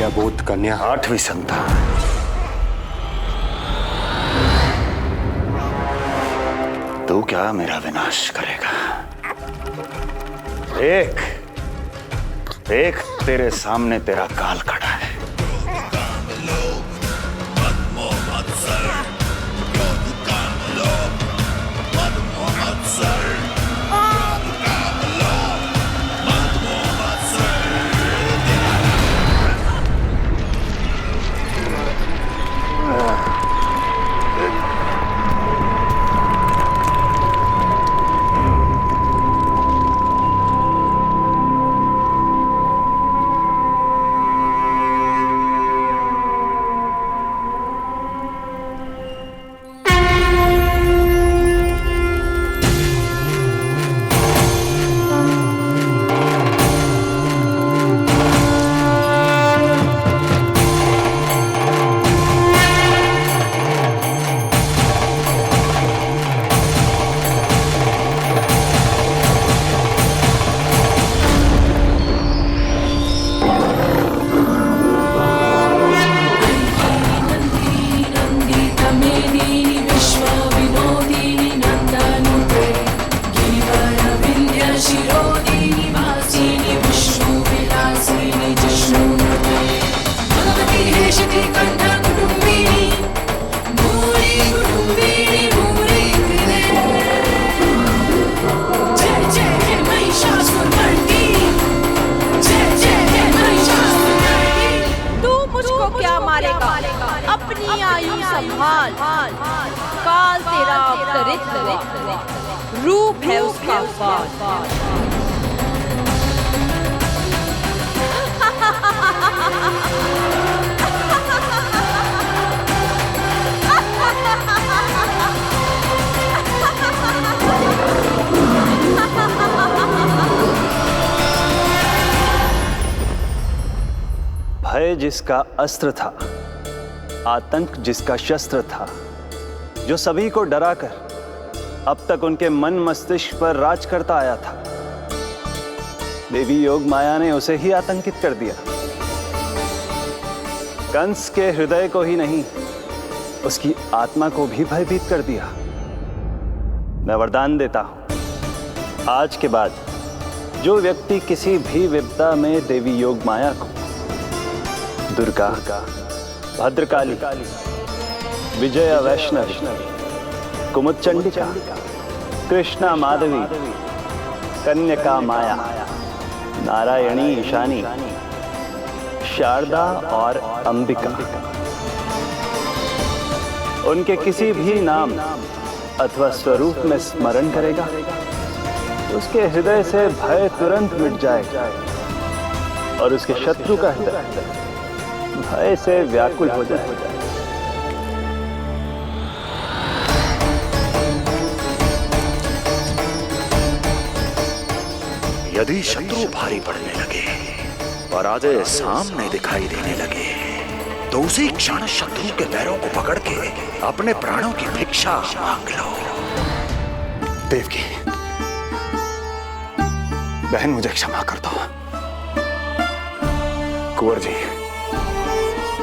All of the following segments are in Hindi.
विद्याबोध कन्या 8वीं संतान। तू क्या मेरा विनाश करेगा? एक तेरे सामने तेरा काल खड़ा है। अपनी आयु संभाल, काल तेरा अवतरित रूप है उसका पाल। भय जिसका अस्त्र था, आतंक जिसका शस्त्र था, जो सभी को डराकर अब तक उनके मन मस्तिष्क पर राज करता आया था, देवी योग माया ने उसे ही आतंकित कर दिया। कंस के हृदय को ही नहीं, उसकी आत्मा को भी भयभीत कर दिया। मैं वरदान देता हूं, आज के बाद जो व्यक्ति किसी भी विपदा में देवी योग माया को, दुर्गा, भद्रकाली, विजया वैष्णवी, कुमुदचंडिका, कृष्णा माधवी, कन्यका माया, नारायणी ईशानी, शारदा और अंबिका, उनके किसी भी नाम अथवा स्वरूप में स्मरण करेगा, उसके हृदय से भय तुरंत मिट जाएगा और उसके शत्रु का हृदय भय से व्याकुल हो जाएगा। यदि शत्रु भारी पड़ने लगे और आधे सामने दिखाई देने लगे, तो उसी क्षण शत्रु के पैरों को पकड़ के अपने प्राणों की भिक्षा मांग लो। देवकी, बहन मुझे क्षमा कर दो। कुंवर जी,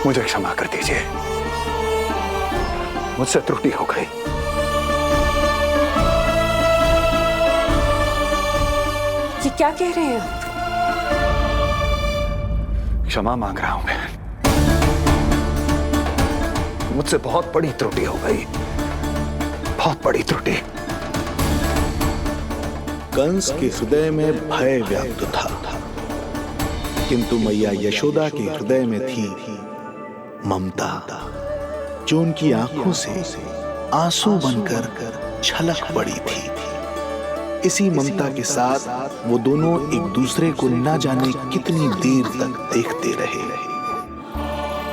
मुझे क्षमा कर दीजिए, मुझसे त्रुटि हो गई। ये क्या कह रहे हैं आप? क्षमा मांग रहा हूं बहन, मुझसे बहुत बड़ी त्रुटि हो गई, बहुत बड़ी त्रुटि। कंस के हृदय में भय व्याप्त था, किंतु मैया यशोदा के हृदय में थी ममता, जो उनकी आंखों से आंसू बनकर छलक पड़ी थी। इसी ममता के साथ वो दोनों एक दूसरे को न जाने कितनी देर तक देखते रहे।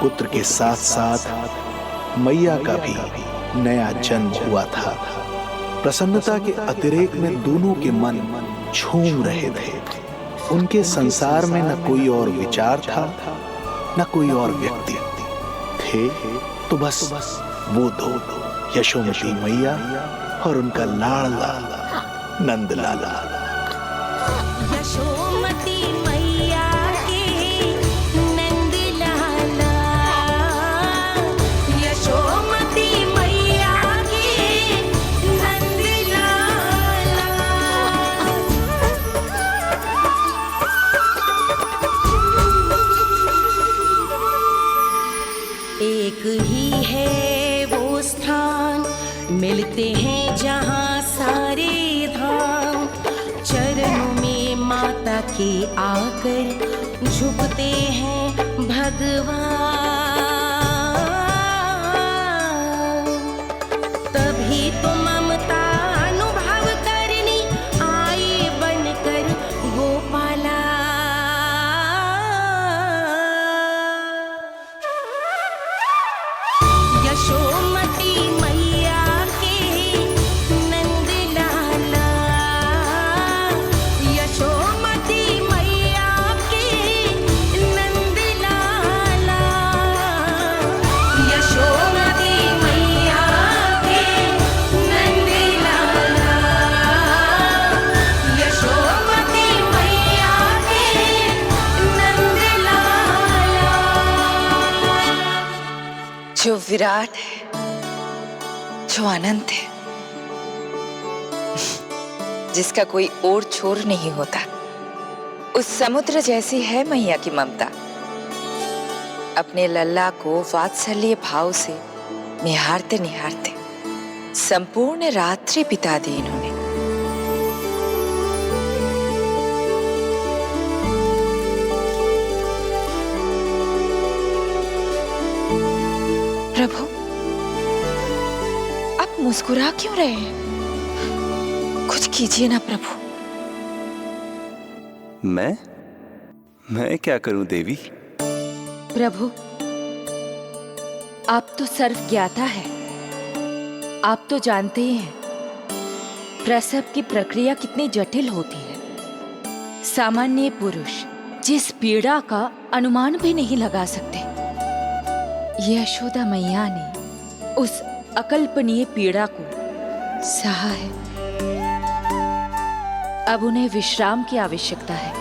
पुत्र के साथ साथ मैया का भी नया जन्म हुआ था। प्रसन्नता के अतिरेक में दोनों के मन झूम रहे थे। उनके संसार में न कोई और विचार था, न कोई और व्यक्ति थे, तो बस वो दो, यशोमती मैया और उनका लाडला नंद लाला। यशोमती मैया के नंद लाला। के आकर झुकते हैं भगवान। तभी तो ममता अनुभव करनी आई बनकर गोपाला। यशोमती मैया के नंद लाला, यशोमती मैया के नंद लाला, यशोमती मैया के नंद लाला, यशोमती मैया के नंद लाला। जो विराट है, जो अनंत है, जिसका कोई ओर छोर नहीं होता, उस समुद्र जैसी है मैया की ममता। अपने लल्ला को वात्सल्य भाव से निहारते निहारते संपूर्ण रात्रि बिता दी इन्होंने। प्रभु, आप मुस्कुरा क्यों रहे हैं? कुछ कीजिए ना प्रभु। मैं क्या करूं देवी? प्रभु, आप तो सर्वज्ञाता है। आप तो जानते ही हैं प्रसव की प्रक्रिया कितनी जटिल होती है। सामान्य पुरुष जिस पीड़ा का अनुमान भी नहीं लगा सकते, यशोदा मैया ने उस अकल्पनीय पीड़ा को सहा है। अब उन्हें विश्राम की आवश्यकता है।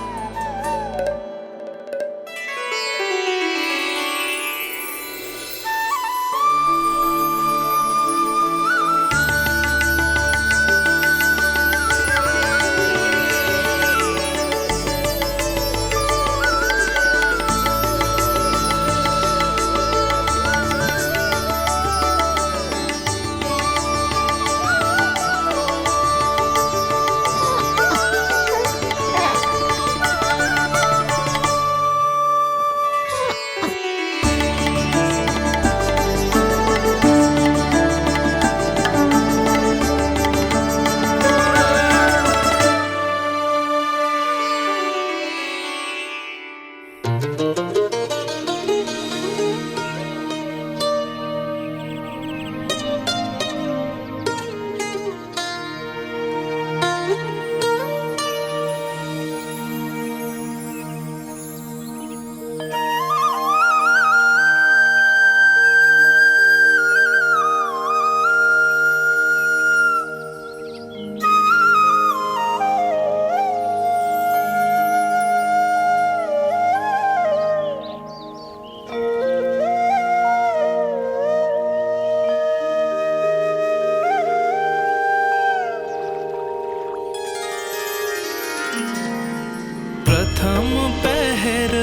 प्रथम पहर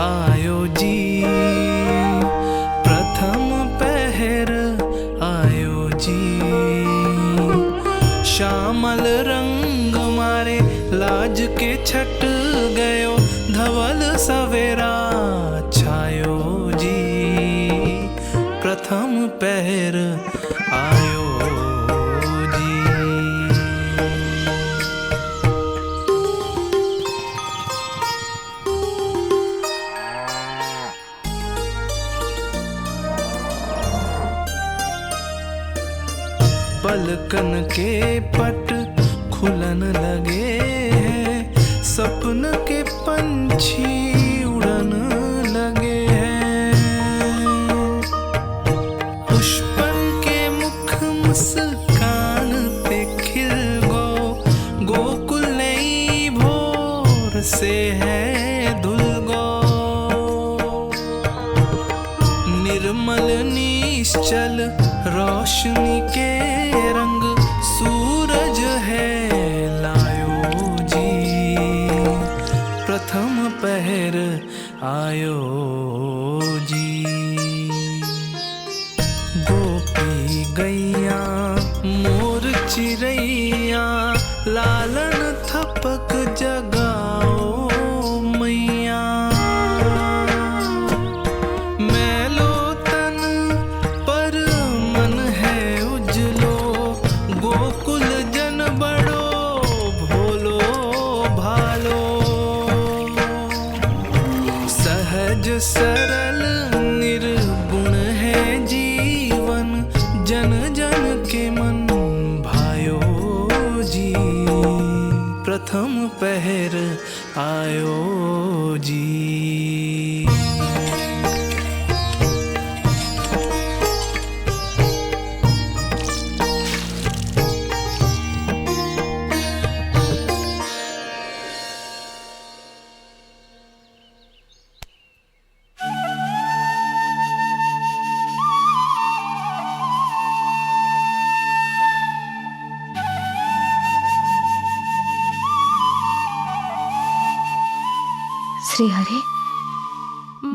आयो जी, प्रथम पहर आयो जी। श्यामल रंग मारे लाज के छट गयो, धवल सवेरा छायो जी। प्रथम पहर आयो जी। पलकन के पट खुलन लगे हैं, सपन के पंछी उड़न लगे हैं। पुष्पन के मुख मुस्कान पे खिल गो, गोकुल नई भोर से है धुल गो। निर्मल निश्चल रोशनी के रंग सूरज है लायो जी। प्रथम पहर आयो जी। गोपी गैया मोर चिड़ैया, लालन थपक जगाओ प्रथम पहर आयो जी। श्री हरि,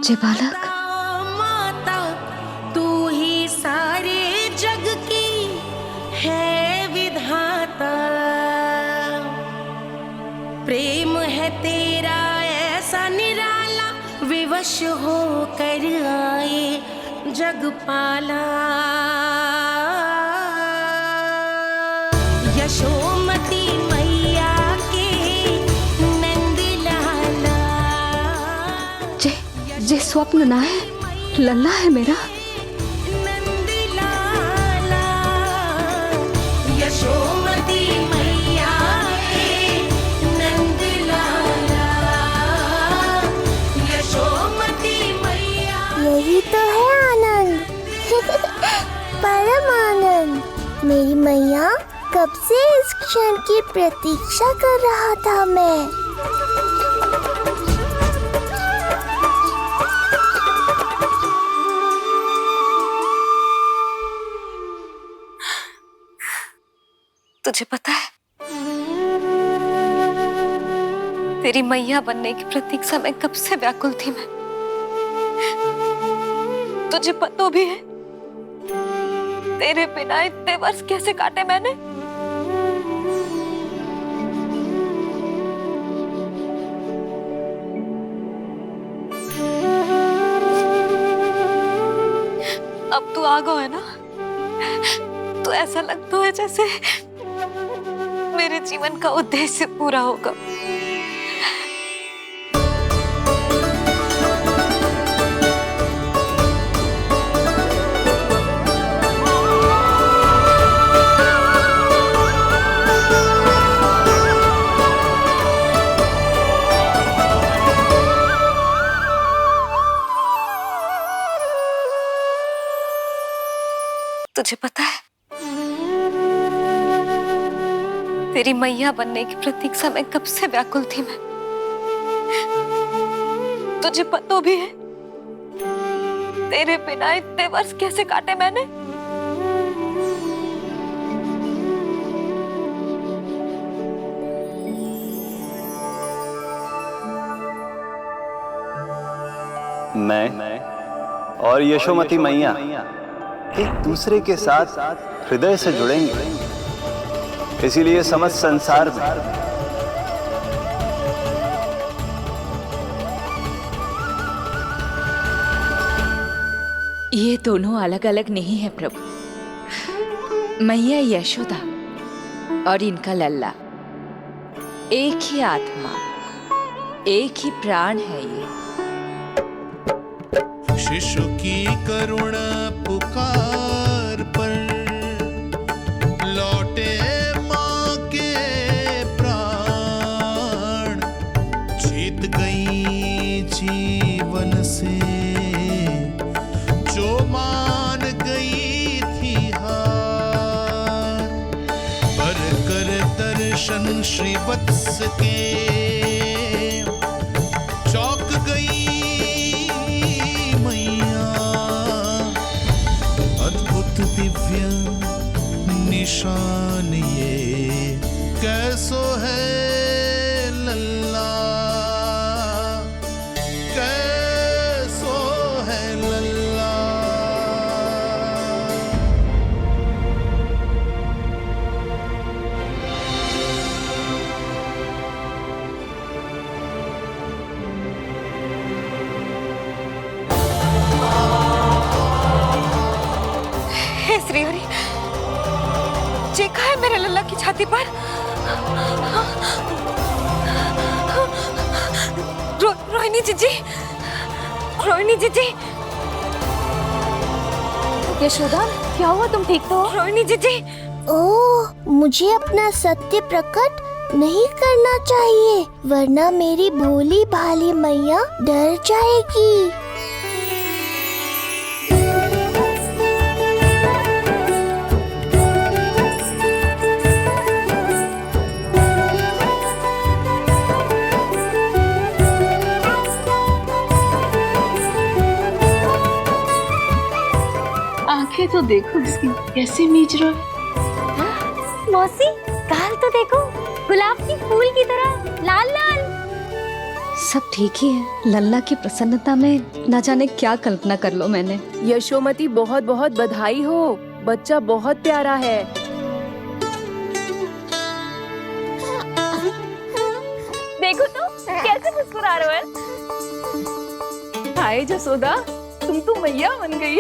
जय बालक। माता तू ही सारे जग की है विधाता, प्रेम है तेरा ऐसा निराला, विवश हो कर आए जगपाला। यशोमती मैया के नंद लाला, जे स्वप्न ना है, लल्ला है मेरा। नंद लाला, यशोमती मैया के नंद लाला, यशोमती मैया। यही तो है आनंद, परम आनंद। मेरी मैया, कब से इस क्षण की प्रतीक्षा कर रहा था मैं। तुझे पता है, तेरी मैया बनने की प्रतीक्षा में कब से व्याकुल थी मैं। तुझे पता भी है तेरे बिना इतने वर्ष कैसे काटे मैंने। अब तू आ गया है ना, तो ऐसा लगता है जैसे मेरे जीवन का उद्देश्य पूरा होगा। तुझे पता है, तेरी मैया बनने की प्रतीक्षा में कब से व्याकुल थी मैं। तुझे पता भी है तेरे बिना इतने वर्ष कैसे काटे मैंने। मैं और यशोमती मैया एक दूसरे के साथ हृदय से जुड़ेंगे, इसीलिए समस्त संसार में ये दोनों अलग अलग नहीं है प्रभु। मैया यशोदा और इनका लल्ला एक ही आत्मा, एक ही प्राण है ये। शिशु की करुण पुकार पर लौटे माँ के प्राण, जीत गई जीवन से जो मान गई थी हार। पर कर दर्शन श्री वत्स के चौक गई दिव्य निशान ये कैसो है लल्ला, कैसो है लल्ला। हे श्री हरि, देखा है मेरे लल्ला की छाती पर रोहिणी जीजी, रोहिणी जीजी। यशोदा, क्या हुआ? तुम ठीक तो हो? रोहिणी जीजी। ओह, मुझे अपना सत्य प्रकट नहीं करना चाहिए, वरना मेरी भोली भाली मैया डर जाएगी। आंखें तो देखो इसकी कैसे मीच रहा है। मौसी, गाल तो देखो, गुलाब की फूल की तरह लाल लाल। सब ठीक ही है। लल्ला की प्रसन्नता में न जाने क्या कल्पना कर लो मैंने। यशोमती बहुत बहुत बधाई हो, बच्चा बहुत प्यारा है। देखो तो कैसे मुस्कुरा रहा है। हाय जसोदा, तुम तो मैया बन गई।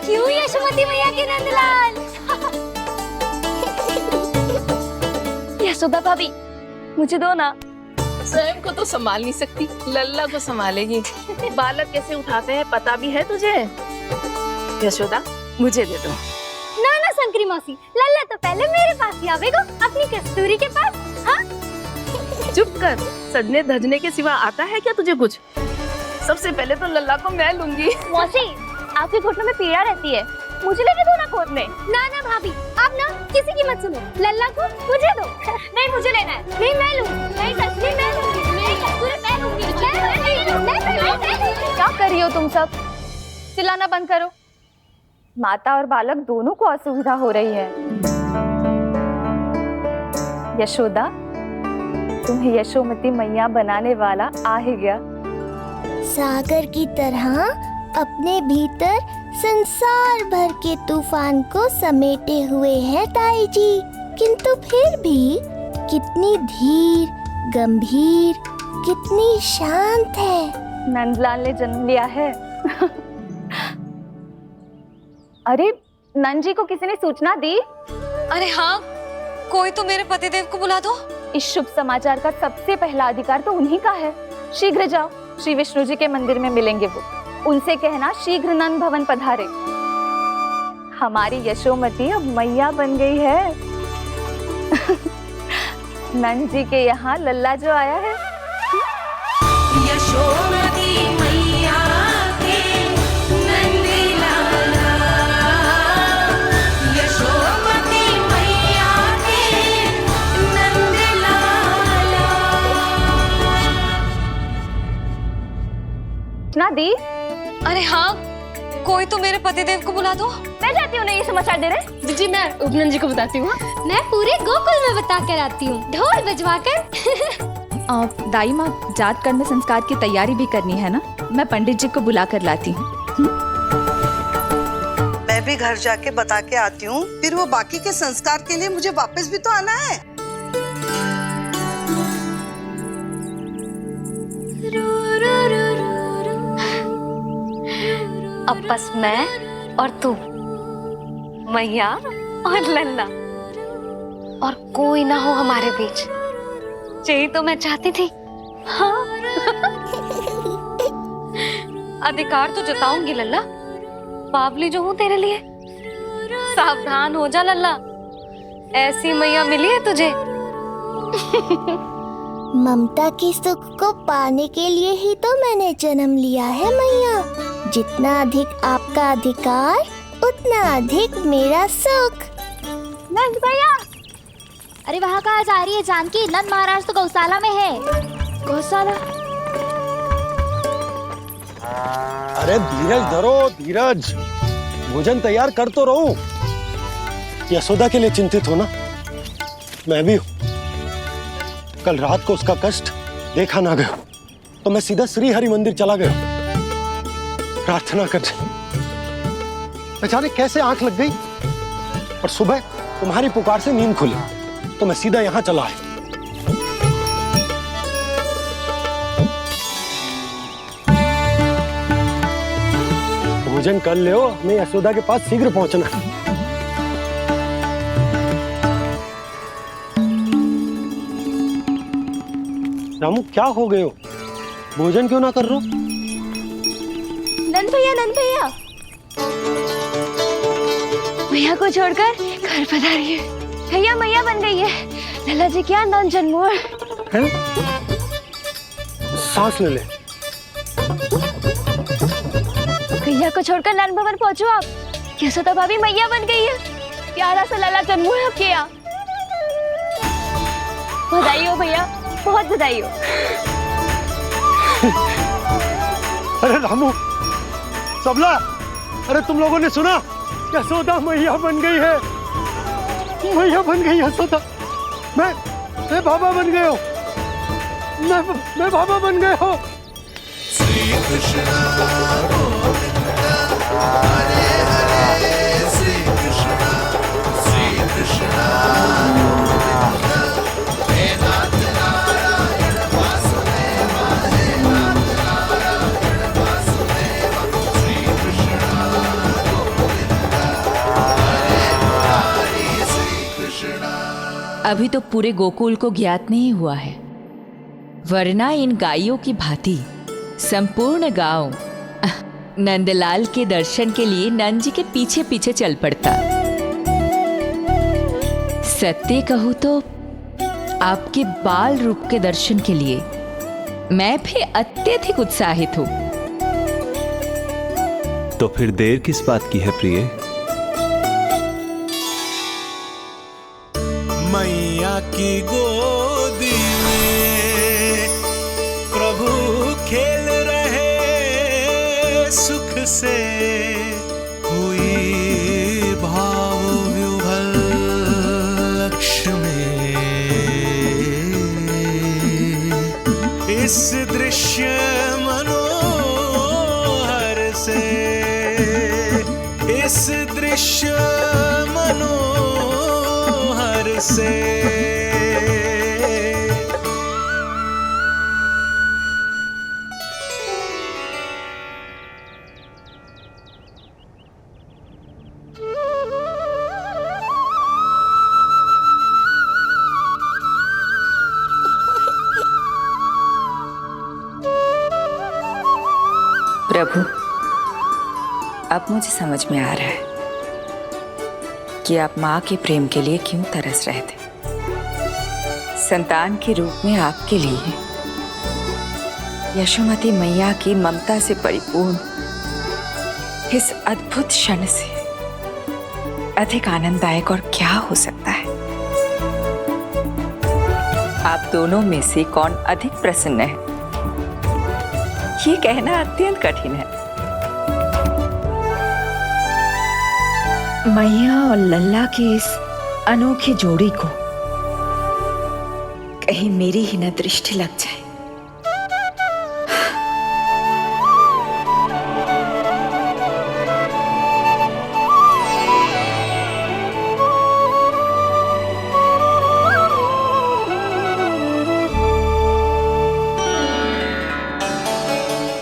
क्यों यशोमती मैया के नंदलाल? यशोदा भाभी, मुझे दो ना। स्वयं को तो संभाल नहीं सकती, लल्ला को संभालेगी। बालक कैसे उठाते हैं पता भी है तुझे? यशोदा, मुझे दे दो। ना ना शंकरी मौसी, लल्ला तो पहले मेरे पास ही आवेगा, अपनी कस्तूरी के पास। हाँ? चुप कर, सजने धजने के सिवा आता है क्या तुझे कुछ? सबसे पहले तो लल्ला को मैं लूंगी। मौसी, आपके घुटनों में पीड़ा रहती है, मुझे लेके दो ना गोद में। ना ना भाभी, आप ना किसी की मत सुनो, लल्ला को मुझे दो। नहीं, मुझे लेना है। नहीं, मैं लूंगी। नहीं कस्तूरी मैं लूंगी। नहीं कस्तूरी मैं लूंगी। क्या कर रही हो तुम सब? चिल्लाना बंद करो। माता और बालक दोनों को असुविधा हो रही है। यशोदा, तुम्हें यशोमती मैया बनाने वाला आ ही गया। सागर की तरह अपने भीतर संसार भर के तूफान को समेटे हुए है ताई जी, किंतु फिर भी कितनी धीर, गंभीर, कितनी शांत है। नंदलाल ने जन्म लिया है। अरे नंद जी को किसी ने सूचना दी? अरे हाँ, कोई तो मेरे पतिदेव को बुला दो। इस शुभ समाचार का सबसे पहला अधिकार तो उन्हीं का है। शीघ्र जाओ, श्री विष्णु जी के मंदिर में मिलेंगे वो। उनसे कहना शीघ्र नंद भवन पधारे। हमारी यशोमती अब मैया बन गई है। नंद जी के यहाँ लल्ला जो आया है। यशोमती मैया के नंद लाला, यशोमती मैया के नंद लाला। ना दी? अरे हाँ, कोई तो मेरे पतिदेव को बुला दो। मैं जाती हूँ, ये समाचार दे रहे। जी मैं उपनंद जी को बताती हूँ। मैं पूरे गोकुल में बता कर आती हूँ, ढोल बजवाकर। दाई माँ, जात कर्म संस्कार की तैयारी भी करनी है ना, मैं पंडित जी को बुला कर लाती हूँ। मैं भी घर जाके बता के आती हूँ, फिर वो बाकी के संस्कार के लिए मुझे वापस भी तो आना है। अब बस मैं और तू, मैया और लल्ला, और कोई ना हो हमारे बीच। यही तो मैं चाहती थी। हाँ। अधिकार तो जताऊंगी लल्ला, बावली जो हूँ तेरे लिए। सावधान हो जा लल्ला, ऐसी मैया मिली है तुझे। ममता की सुख को पाने के लिए ही तो मैंने जन्म लिया है मैया। जितना अधिक आपका अधिकार, उतना अधिक मेरा सुख। नंद भैया, अरे वहाँ कहाँ जा रही है जानकी? नंद महाराज तो गौशाला में है। गौशाला? अरे धीरज धरो, धीरज। भोजन तैयार कर तो रहूं। यशोदा के लिए चिंतित हो ना? मैं भी हूं। कल रात को उसका कष्ट देखा ना गया, तो मैं सीधा श्री हरि मंदिर चला गया प्रार्थना करने। न जाने कैसे आंख लग गई, और सुबह तुम्हारी पुकार से नींद खुली, तो मैं सीधा यहां चला आया। भोजन कर ले, हमें यशोदा के पास शीघ्र पहुंचना है। रामू, क्या हो गए हो? भोजन क्यों ना कर रहे हो? नंद भैया, नंद भैया, मैया को छोड़कर घर पधारी है। भैया मैया बन गई है। लल्ला जी क्या नंद जन्मोर हैं? सांस ले ले। भैया को छोड़कर नंद भवन पहुंचो आप। यशोदा भाभी मैया बन गई है। प्यारा सा लल्ला जन्मोर है आपके यहाँ। बधाई हो भैया, बहुत बधाई हो। अरे रामू, सबला, अरे तुम लोगों ने सुना? यशोदा मैया बन गई है। मैया बन गई यशोदा। मैं बाबा बन गया हूँ। मैं बाबा बन गया हूँ। श्री कृष्ण गोविंदा हरे हरे श्री कृष्ण गोविंदा हे नाथ नारायण वासुदेवा हे नाथ नारायण वासुदेवा श्री कृष्ण गोविंदा हरे मुरारी श्री कृष्ण। अभी तो पूरे गोकुल को ज्ञात नहीं हुआ है, वरना इन गायों की भांति संपूर्ण गांव नंदलाल के दर्शन के लिए नंद जी के पीछे पीछे चल पड़ता। सत्य कहूं तो आपके बाल रूप के दर्शन के लिए मैं भी अत्यधिक उत्साहित हूं। तो फिर देर किस बात की है प्रिय? मैया की गोदी में प्रभु खेल रहे सुख से, हुई भाव विह्वल लक्ष्मी। इस दृश्य मनोहर से, इस दृश्य मनोहर से प्रभु, अब मुझे समझ में आ रहा है कि आप माँ के प्रेम के लिए क्यों तरस रहे थे। संतान के रूप में आपके लिए यशोमती मैया की ममता से परिपूर्ण इस अद्भुत क्षण से अधिक आनंददायक और क्या हो सकता है। आप दोनों में से कौन अधिक प्रसन्न है, ये कहना अत्यंत कठिन है। मैया और लल्ला की इस अनोखी जोड़ी को कहीं मेरी ही न दृष्टि लग जाए।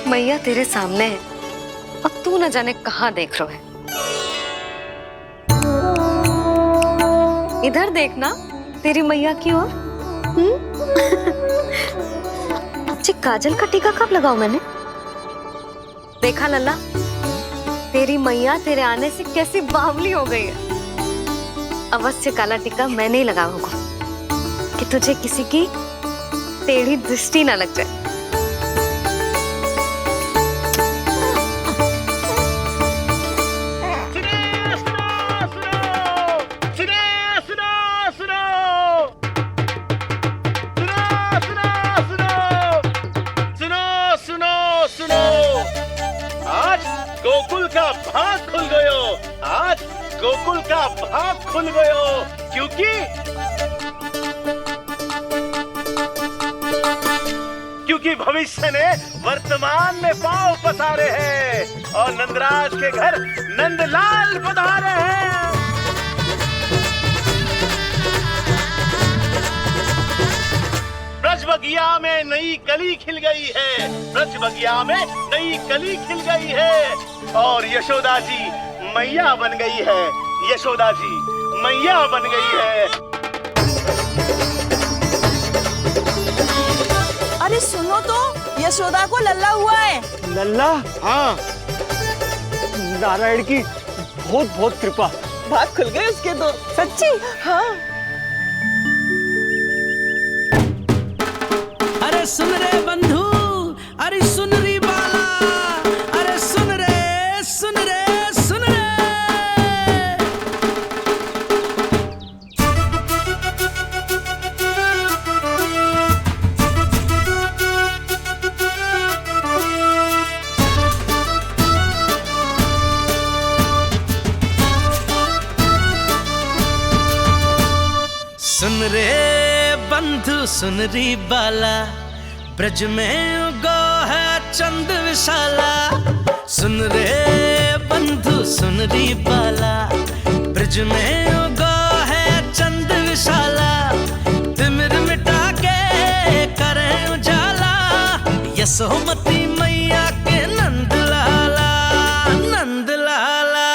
मैया तेरे सामने है, अब तू न जाने कहाँ देख रहा है। इधर देखना तेरी मैया की ओर। अच्छी काजल का टीका कब लगाऊं मैंने? देखा लल्ला, तेरी मैया तेरे आने से कैसी बावली हो गई है। अवश्य काला टीका मैंने ही लगाया होगा कि तुझे किसी की टेढ़ी दृष्टि ना लग जाए। गोकुल का भाग खुल गयो। आज गोकुल का भाग खुल गयो, क्योंकि भविष्य ने वर्तमान में पांव पसारे हैं और नंदराज के घर नंदलाल पधारे हैं। ब्रज बगिया में नई कली खिल गई है, ब्रज बगिया में नई कली खिल गई है और यशोदा जी मैया बन गई है। यशोदा जी मैया बन गई है। अरे सुनो तो, यशोदा को लल्ला हुआ है। लल्ला? हाँ, नारायण की बहुत बहुत कृपा। भाग खुल गए उसके तो। सच्ची? हाँ। सुनरी बाला, ब्रज में उगो है चंद विशाला। सुन रे बंधु सुनरी बाला, ब्रज में उगो है चंद विशाला। तिमिर मिटा के करें उजाला, यशोमती मैया के नंद लाला, नंद लाला।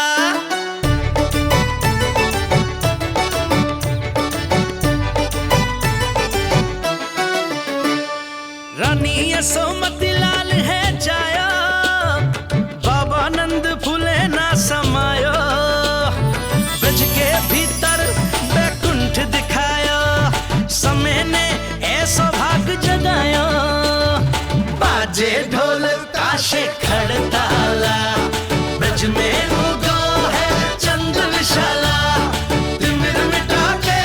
रानी यशोमती लाल है जाया, बाबा नंद फूले ना समायो। ब्रज के भीतर बैकुंठ दिखायो, समय ने ऐसा भाग जगायो। बाजे ढोल ताशे खड़ताला, ब्रज में उगो है चंद विशाला। तिमिर मिटा के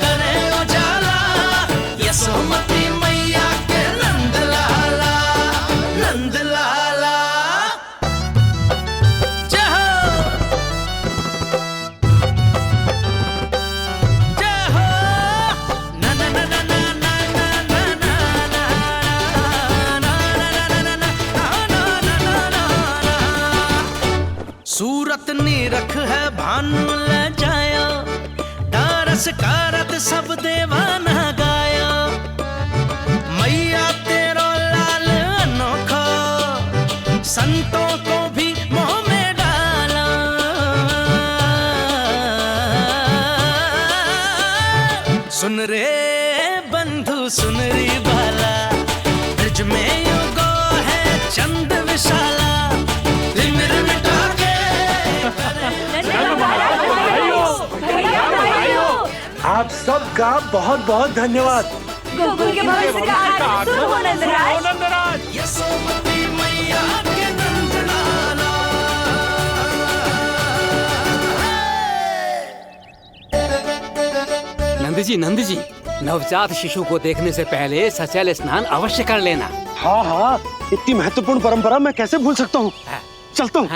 करे उजाला, यशोमती मैया के नंद लाला, नंद लाला। जय हो, जय हो। ना ना ना ना ना ना ना ना ना सूरत निरख है भानु ले जाया, दारस कारत सब देवाना गाया। मैया तेरो लाल अनोखा, संतों को भी मोह में डाला। सुन रे बंधु सुनरी बाला, ब्रज में युगो है चंद विशाला। तिमिर मिटा के आप सबका बहुत बहुत धन्यवाद। गोकुल के भविष्य का आरंभ शुरू हो नंदराज। यशोमती मैया के नंद लाला। नंद जी, नवजात शिशु को देखने से पहले सचैल स्नान अवश्य कर लेना। हाँ हाँ, इतनी महत्वपूर्ण परंपरा मैं कैसे भूल सकता हूँ। चलता हूँ।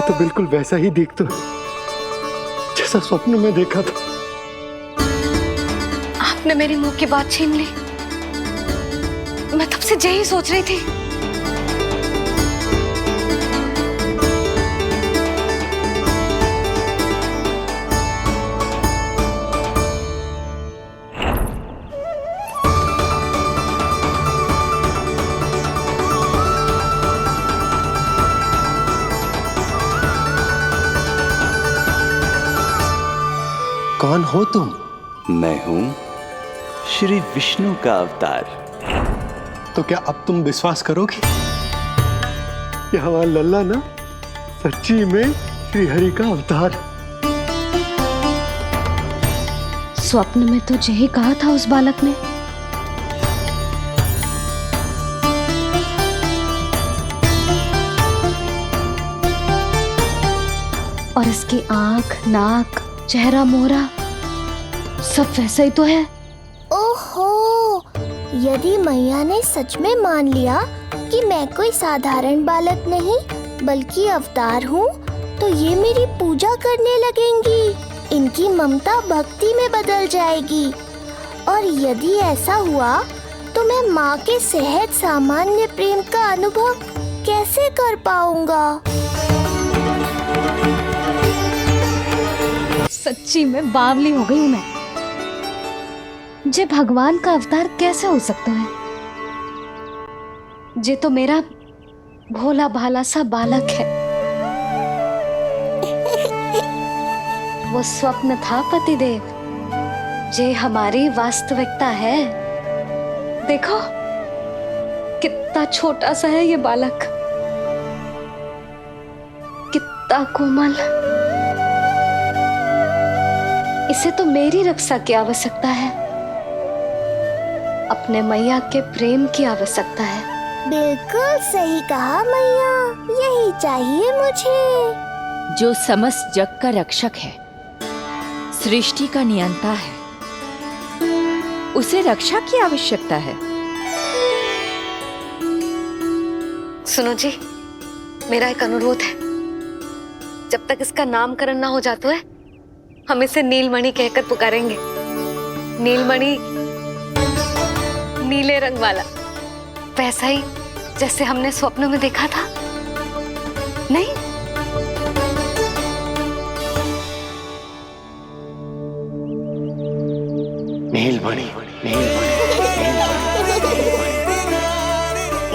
तो बिल्कुल वैसा ही दिखता है जैसा स्वप्न में देखा था। आपने मेरी मुंह की बात छीन ली। मैं तब से यही सोच रही थी। कौन हो तुम? मैं हूं श्री विष्णु का अवतार। तो क्या अब तुम विश्वास करोगे कि हमारा लल्ला ना सच्ची में श्री हरि का अवतार? स्वप्न में तो यही कहा था उस बालक ने। और इसकी आंख, नाक, चेहरा, मोहरा सब वैसा ही तो है। ओहो, यदि मैया ने सच में मान लिया कि मैं कोई साधारण बालक नहीं बल्कि अवतार हूँ, तो ये मेरी पूजा करने लगेंगी। इनकी ममता भक्ति में बदल जाएगी। और यदि ऐसा हुआ तो मैं माँ के सहज सामान्य प्रेम का अनुभव कैसे कर पाऊंगा? सच्ची में बावली हो गई हूँ मैं। जे भगवान का अवतार कैसे हो सकता है? जे तो मेरा भोला भाला सा बालक है। वो स्वप्न था पतिदेव, जे हमारी वास्तविकता है। देखो कितना छोटा सा है ये बालक, कितना कोमल। इसे तो मेरी रक्षा की आवश्यकता है, अपने मैया के प्रेम की आवश्यकता है। बिल्कुल सही कहा मैया, यही चाहिए मुझे। जो समस्त जग का रक्षक है, सृष्टि का नियंता है, उसे रक्षा की आवश्यकता है। सुनो जी, मेरा एक अनुरोध है। जब तक इसका नामकरण ना हो जाता है, हम इसे नीलमणि कहकर पुकारेंगे। नीलमणि, नीले रंग वाला, वैसा ही जैसे हमने स्वप्न में देखा था। नहीं? नीलमणि,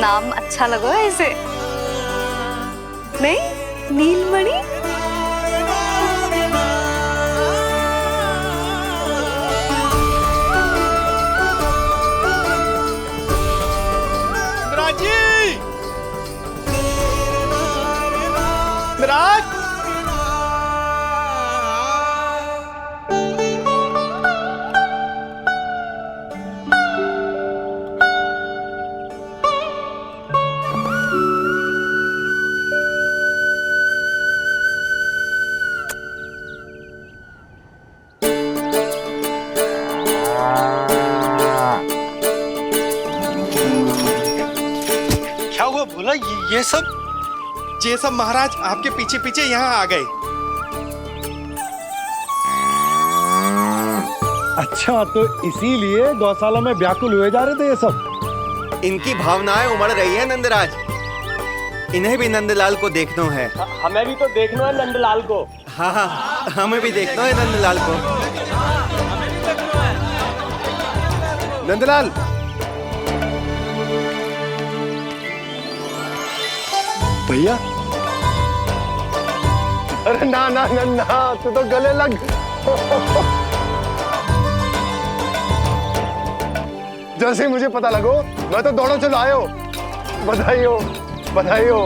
नाम अच्छा लगा है इसे? नहीं? नीलमणि? ये सब महाराज आपके पीछे पीछे यहाँ आ गए। अच्छा, तो इसीलिए गौशाला में व्याकुल हुए जा रहे थे ये सब? इनकी भावनाएं उमड़ रही है नंदराज। इन्हें भी नंदलाल को देखना है। हमें भी तो देखना है नंदलाल को। हाँ हाँ, हमें भी देखना है नंदलाल को। नंदलाल, भैया। अरे ना ना ना ना, तू तो गले लग। जैसे ही मुझे पता लगो मैं तो दौड़ो चलो आयो। बधाई हो, बधाई हो।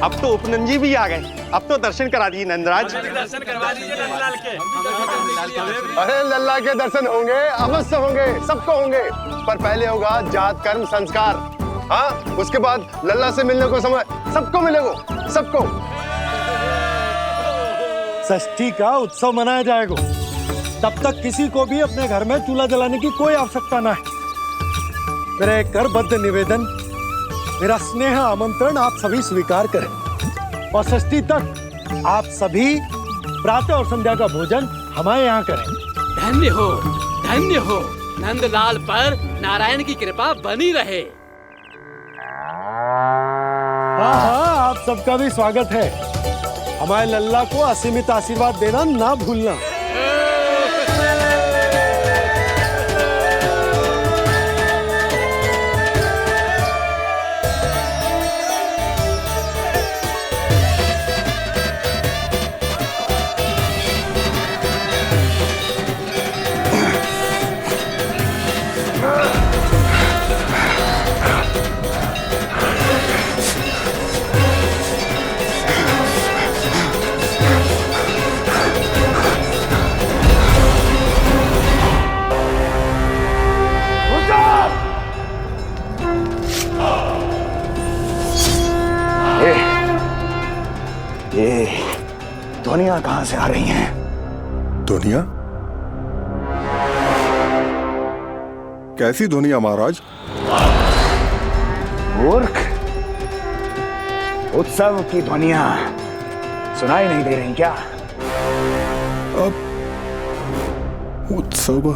अब तो उपनंजी भी आ गए। अब तो दर्शन करा दिए नंदराज। दर्शन करवा दीजिए नंदलाल के। अरे लल्ला के दर्शन होंगे, अवश्य होंगे, सबको होंगे। पर पहले होगा जात कर्म संस्कार। हाँ, उसके बाद लल्ला से मिलने को समय सबको मिलेगा, सबको। षष्ठी का उत्सव मनाया जाएगा। तब तक किसी को भी अपने घर में चूल्हा जलाने की कोई आवश्यकता ना है। मेरा एक करबद्ध निवेदन, मेरा स्नेह आमंत्रण आप सभी स्वीकार करें। और षष्ठी तक आप सभी प्रातः और संध्या का भोजन हमारे यहाँ करें। धन्य हो, धन्य हो। नंदलाल पर नारायण की कृपा बनी रहे। हाँ हाँ, आप सबका भी स्वागत है। हमारे लल्ला को असीमित आशीर्वाद देना ना भूलना। ध्वनियां कहां से आ रही हैं? ध्वनियां? कैसी ध्वनियां महाराज? मूर्ख, उत्सव की ध्वनियां सुनाई नहीं दे रही क्या? अब उत्सव?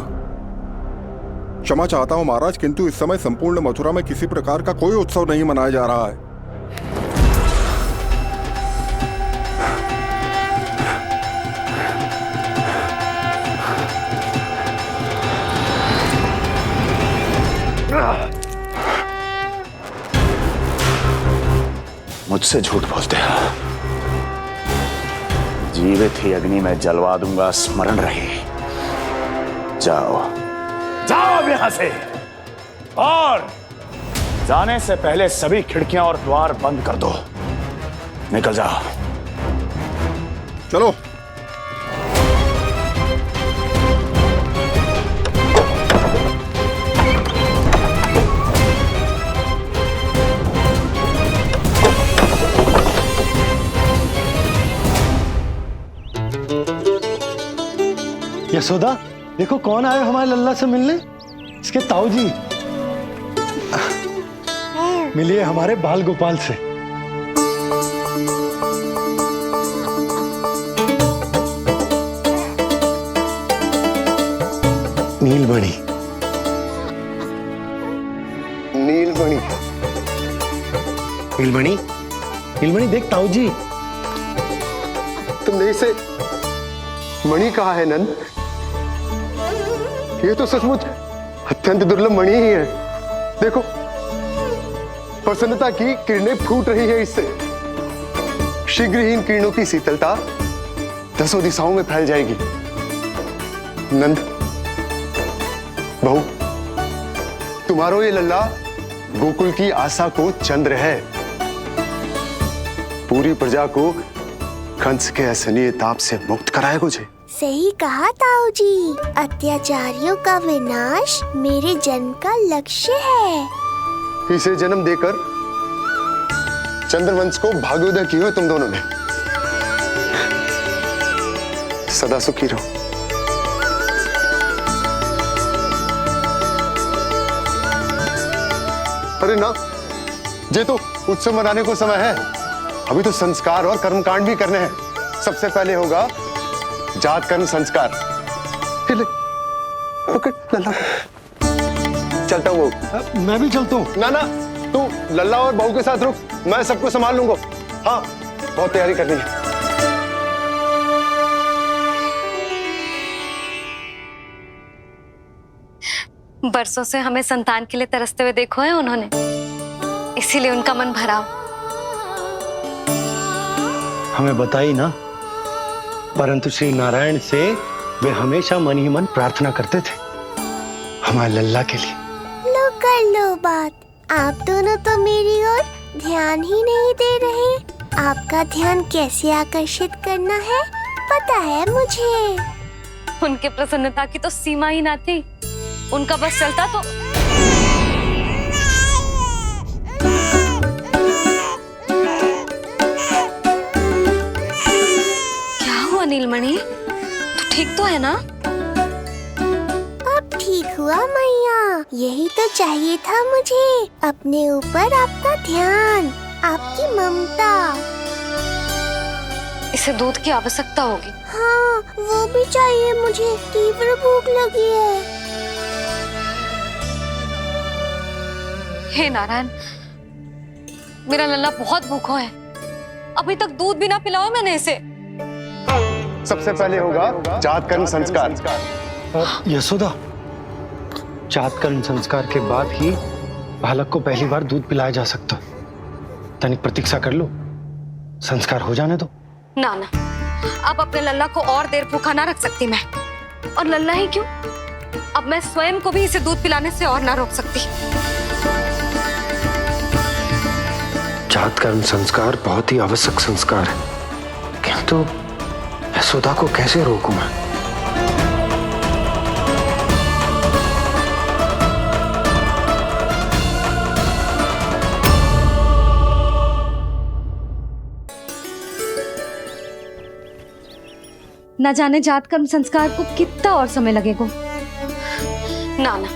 क्षमा चाहता हूं महाराज, किंतु इस समय संपूर्ण मथुरा में किसी प्रकार का कोई उत्सव नहीं मनाया जा रहा है। मुझसे झूठ बोलते हो। जीवित ही अग्नि में जलवा दूंगा, स्मरण रहे। जाओ जाओ अब यहां से, और जाने से पहले सभी खिड़कियां और द्वार बंद कर दो। निकल जाओ। चलो। यशोदा, देखो कौन आए हमारे लल्ला से मिलने। इसके ताऊ जी। मिलिए हमारे बाल गोपाल से। नीलमणि। नीलमणि? नीलमणि, नीलमणि देख ताऊ जी। तुमने इसे मणि कहा है नंद? ये तो सचमुच अत्यंत दुर्लभ मणि ही है। देखो, प्रसन्नता की किरणें फूट रही है इससे। शीघ्र ही इन किरणों की शीतलता दसों दिशाओं में फैल जाएगी। नंद, बहू, तुम्हारो ये लल्ला गोकुल की आशा को चंद्र है। पूरी प्रजा को कंस के असहनीय ताप से मुक्त कराए मुझे। सही कहा ताऊ जी, अत्याचारियों का विनाश मेरे जन्म का लक्ष्य है। इसे जन्म देकर चंद्रवंश को भाग्योदय किए हो तुम दोनों ने। सदा सुखी रहो। अरे ना, ये तो उत्सव मनाने को समय है। अभी तो संस्कार और कर्मकांड भी करने हैं। सबसे पहले होगा जात कर्म संस्कार। लल्ला चलता हूँ। मैं भी चलता हूँ। ना ना, तू लल्ला और बहू के साथ रुक, मैं सबको संभाल लूंगा। हाँ, बहुत तैयारी करनी है। बरसों से हमें संतान के लिए तरसते हुए देखो है उन्होंने, इसीलिए उनका मन भरा। हमें बताई ना, परंतु श्री नारायण से वे हमेशा मन ही मन प्रार्थना करते थे हमारे लल्ला के लिए। लो कर लो बात। आप दोनों तो मेरी ओर ध्यान ही नहीं दे रहे। आपका ध्यान कैसे आकर्षित करना है पता है मुझे। उनके प्रसन्नता की तो सीमा ही ना थी। उनका बस चलता तो नीलमणि, तू ठीक तो है ना? अब ठीक हुआ मैया। यही तो चाहिए था मुझे। अपने ऊपर आपका ध्यान, आपकी ममता। इसे दूध की आवश्यकता होगी। हाँ, वो भी चाहिए मुझे। तीव्र भूख लगी है। हे नारायण, मेरा लल्ला बहुत भूखा है। अभी तक दूध भी ना पिलाओ मैंने इसे। सबसे पहले होगा जात कर्म संस्कार। यशोदा, जात कर्म संस्कार के बाद ही बालक को पहली बार दूध पिलाया जा सकता। तनिक प्रतीक्षा कर लो, संस्कार हो जाने दो। ना ना, अब अपने लल्ला को और देर भूखा ना रख सकती मैं। और लल्ला ही क्यों, अब मैं स्वयं को भी इसे दूध पिलाने से और ना रोक सकती। जात कर्म संस्कार बहुत ही आवश्यक संस्कार है, किंतु यशोदा को कैसे रोकूं मैं? न जाने जात कर्म संस्कार को कितना और समय लगेगा। ना ना,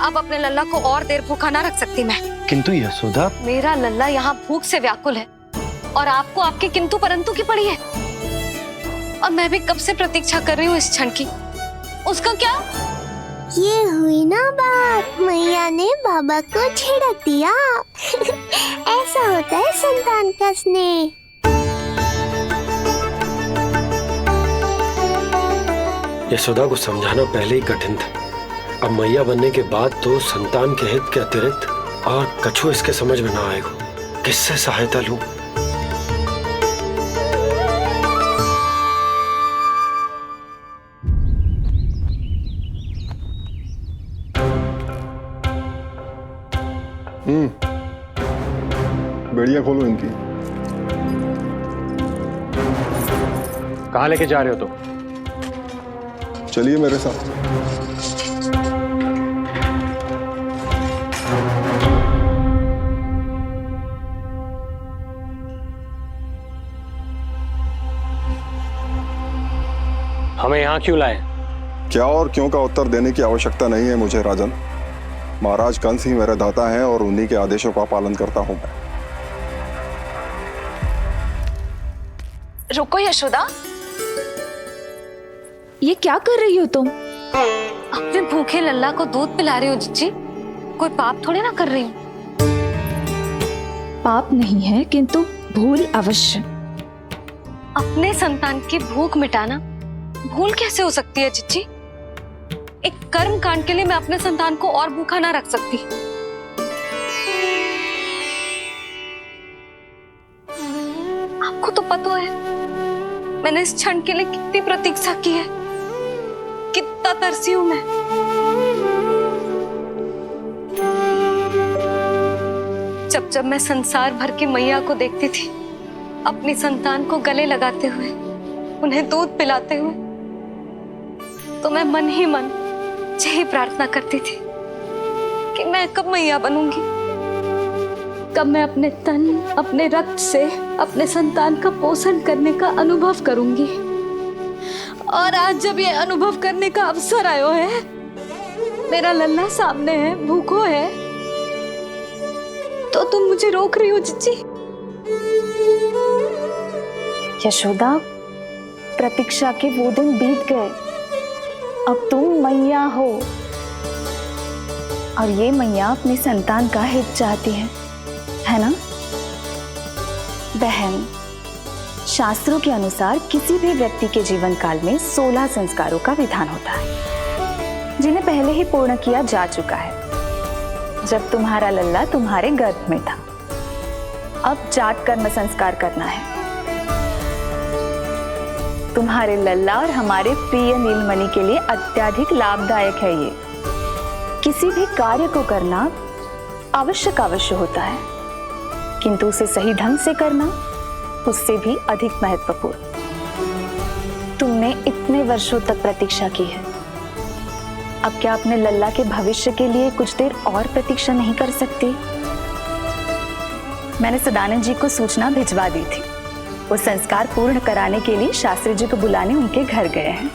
अब अपने लल्ला को और देर भूखा ना रख सकती मैं। किंतु यशोदा, मेरा लल्ला यहाँ भूख से व्याकुल है और आपको आपके किंतु परंतु की पड़ी है। और मैं भी कब से प्रतीक्षा कर रही हूँ इस क्षण की। उसका क्या? ये हुई ना बात, मैया ने बाबा को झिड़क दिया। ऐसा होता है संतान का स्नेह। यशोदा को समझाना पहले ही कठिन था। अब मैया बनने के बाद तो संतान के हित के अतिरिक्त और कछु इसके समझ में ना आएगा। किससे सहायता लूं? बेड़ियां खोलो इनकी। कहाँ लेके जा रहे हो तुम? चलिए मेरे साथ। हमें यहाँ क्यों लाए? क्या और क्यों का उत्तर देने की आवश्यकता नहीं है मुझे राजन। महाराज कंस ही मेरे दाता हैं और उन्हीं के आदेशों का पालन करता हूं मैं। रुको यशोदा, ये क्या कर रही हो तुम? अपने भूखे लल्ला को दूध पिला रही हो जिज्जी। कोई पाप थोड़ी ना कर रही हूँ। पाप नहीं है, किंतु भूल अवश्य। अपने संतान की भूख मिटाना भूल कैसे हो सकती है जिज्जी? एक कर्म कांड के लिए मैं अपने संतान को और भूखा ना रख सकती। आपको तो पता है मैंने इस क्षण के लिए कितनी प्रतीक्षा की है, कितना तरसी हूं मैं। जब जब मैं संसार भर की मैया को देखती थी अपनी संतान को गले लगाते हुए, उन्हें दूध पिलाते हुए, तो मैं मन ही मन यही प्रार्थना करती थी कि मैं कब मैया बनूंगी, कब मैं अपने तन अपने रक्त से अपने संतान का पोषण करने का अनुभव करूंगी। और आज जब ये अनुभव करने का अवसर आयो है, मेरा लल्ला सामने है, भूखो है, तो तुम मुझे रोक रही हो जिज्जी? यशोदा, प्रतीक्षा के वो दिन बीत गए। अब तुम मैया हो और ये मैया अपनी संतान का हित चाहती है ना बहन? शास्त्रों के अनुसार किसी भी व्यक्ति के जीवन काल में 16 संस्कारों का विधान होता है, जिन्हें पहले ही पूर्ण किया जा चुका है जब तुम्हारा लल्ला तुम्हारे गर्भ में था। अब जात कर्म संस्कार करना है। तुम्हारे लल्ला और हमारे प्रिय नीलमणि के लिए अत्यधिक लाभदायक है ये। किसी भी कार्य को करना अवश्य होता है, किंतु उसे सही ढंग से करना उससे भी अधिक महत्वपूर्ण। तुमने इतने वर्षों तक प्रतीक्षा की है, अब क्या अपने लल्ला के भविष्य के लिए कुछ देर और प्रतीक्षा नहीं कर सकती? मैंने सदानंद जी को सूचना भिजवा दी थी। वो संस्कार पूर्ण कराने के लिए शास्त्री जी को बुलाने उनके घर गए हैं।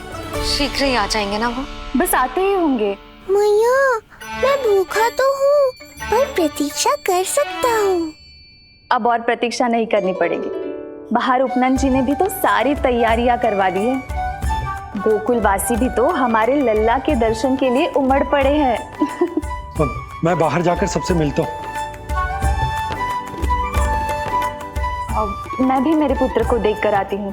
शीघ्र ही आ जाएंगे ना वो? बस आते ही होंगे। मैया, मैं भूखा तो हूँ, पर प्रतीक्षा कर सकता हूँ। अब और प्रतीक्षा नहीं करनी पड़ेगी। बाहर उपनंद जी ने भी तो सारी तैयारियां करवा दी है। गोकुलवासी भी तो हमारे लल्ला के दर्शन के लिए उमड़ पड़े हैं। मैं बाहर जाकर सबसे मिलता हूँ। मैं भी मेरे पुत्र को देख कर आती हूँ।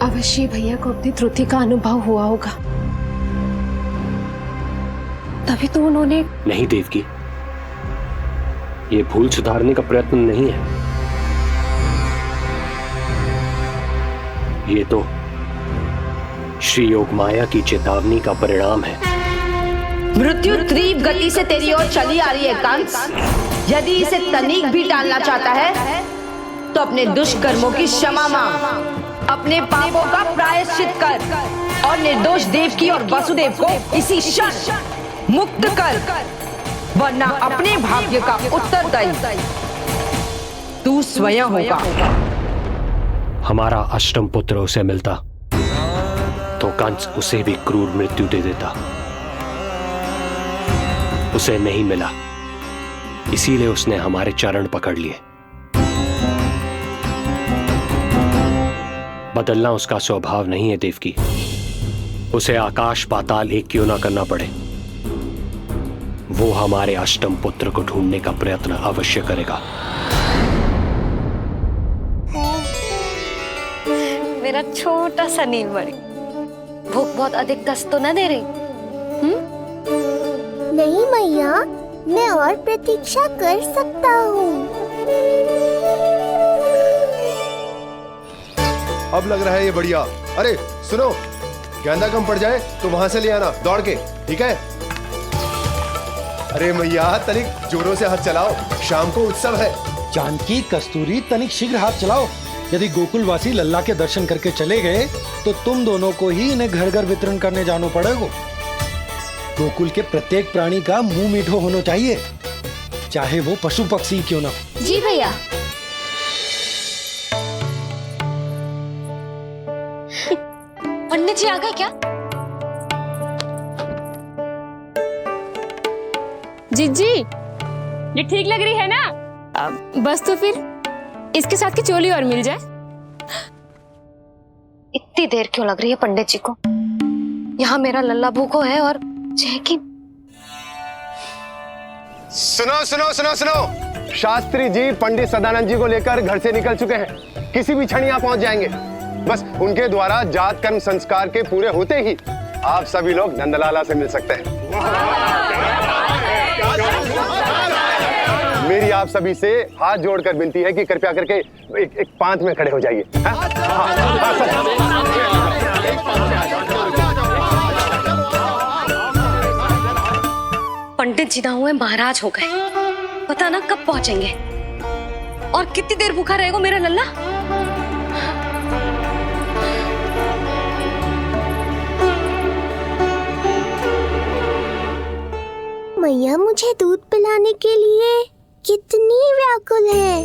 अवश्य भैया को अपनी त्रुटि का अनुभव हुआ होगा, तभी तो उन्होंने। नहीं देवकी, ये भूल सुधारने का प्रयत्न नहीं है, ये तो श्री योग माया की चेतावनी का परिणाम है। मृत्यु तीव्र गति से तेरी ओर चली आ रही है कंस। यदि इसे तनिक भी टालना चाहता है तो अपने दुष्कर्मों की क्षमा मांग। अपने पापों का प्रायश्चित कर और निर्दोष देवकी और वसुदेव को इसी क्षण मुक्त कर, वरना अपने भाग्य का उत्तरदायी तू स्वयं होगा। हमारा अष्टम पुत्र उसे मिलता तो कंस उसे भी क्रूर मृत्यु दे देता। उसे नहीं मिला, इसीलिए उसने हमारे चरण पकड़ लिए। बदलना उसका स्वभाव नहीं है देवकी। उसे आकाश पाताल एक क्यों ना करना पड़े, वो हमारे अष्टम पुत्र को ढूंढने का प्रयत्न अवश्य करेगा। मेरा छोटा सा नीलमणि, भूख बहुत अधिक कष्ट तो न दे रही? नहीं मैया, मैं और प्रतीक्षा कर सकता हूँ। अब लग रहा है ये बढ़िया। अरे सुनो, गेंदा कम पड़ जाए तो वहां से ले आना दौड़ के, ठीक है? अरे मैया तनिक जोरों से हाथ चलाओ, शाम को उत्सव है। जानकी, कस्तूरी, तनिक शीघ्र हाथ चलाओ। यदि गोकुलवासी लल्ला के दर्शन करके चले गए तो तुम दोनों को ही इन्हें घर घर वितरण करने जाना पड़ेगा। गोकुल के प्रत्येक प्राणी का मुंह मीठो होना चाहिए, चाहे वो पशु पक्षी क्यों ना। जी भैया। पंडित जी आ गए क्या? जीजी, ये ठीक लग रही है ना? बस तो फिर इसके साथ की चोली और मिल जाए। इतनी देर क्यों लग रही है पंडित जी को? यहाँ मेरा लल्ला भूखो है और जैकी। सुनो सुनो सुनो सुनो, शास्त्री जी पंडित सदानंद जी को लेकर घर से निकल चुके हैं। किसी भी क्षण यहाँ पहुंच जाएंगे। बस उनके द्वारा जात कर्म संस्कार के पूरे होते ही आप सभी लोग नंदलाला से मिल सकते हैं। मेरी आप सभी से हाथ जोड़कर विनती है कि कृपया करके एक पांत में खड़े हो जाइए। पंडित जी ना हुए महाराज हो गए, पता ना कब पहुंचेंगे और कितनी देर भूखा रहेगा मेरा लल्ला। मैया मुझे दूध पिलाने के लिए कितनी व्याकुल है।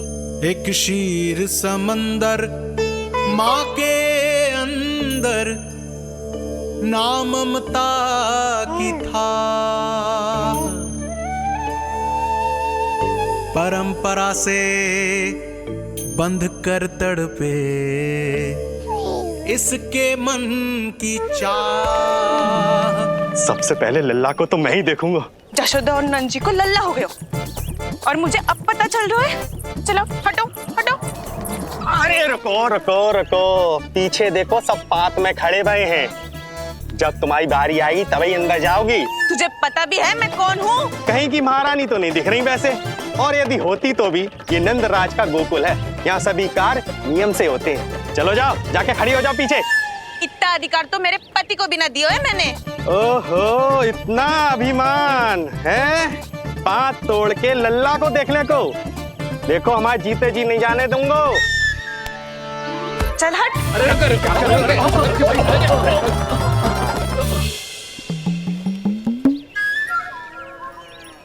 एक शीर समंदर माँ के अंदर, नाम ममता की था। परंपरा से बंध कर तड़पे इसके मन की चाह। सबसे पहले लल्ला को तो मैं ही देखूंगा। जशोदा और नंद जी को लल्ला हो गयो और मुझे अब पता चल रहा है। चलो हटो हटो। अरे रुको रुको रुको, पीछे देखो, सब पात में खड़े भये हैं। जब तुम्हारी बारी आएगी तभी अंदर जाओगी। तुझे पता भी है मैं कौन हूँ? कहीं की महारानी तो नहीं दिख रही वैसे, और यदि होती तो भी ये नंदराज का गोकुल है, यहाँ सभी कार्य नियम से होते हैं। चलो जाओ, जाके खड़ी हो जाओ पीछे। इतना अधिकार तो मेरे पति को भी ना दिया है मैंने। ओहो, इतना अभिमान है? पांव तोड़ के लल्ला को देखने को। देखो हमारे जीते जी नहीं जाने दूंगा। चल हट।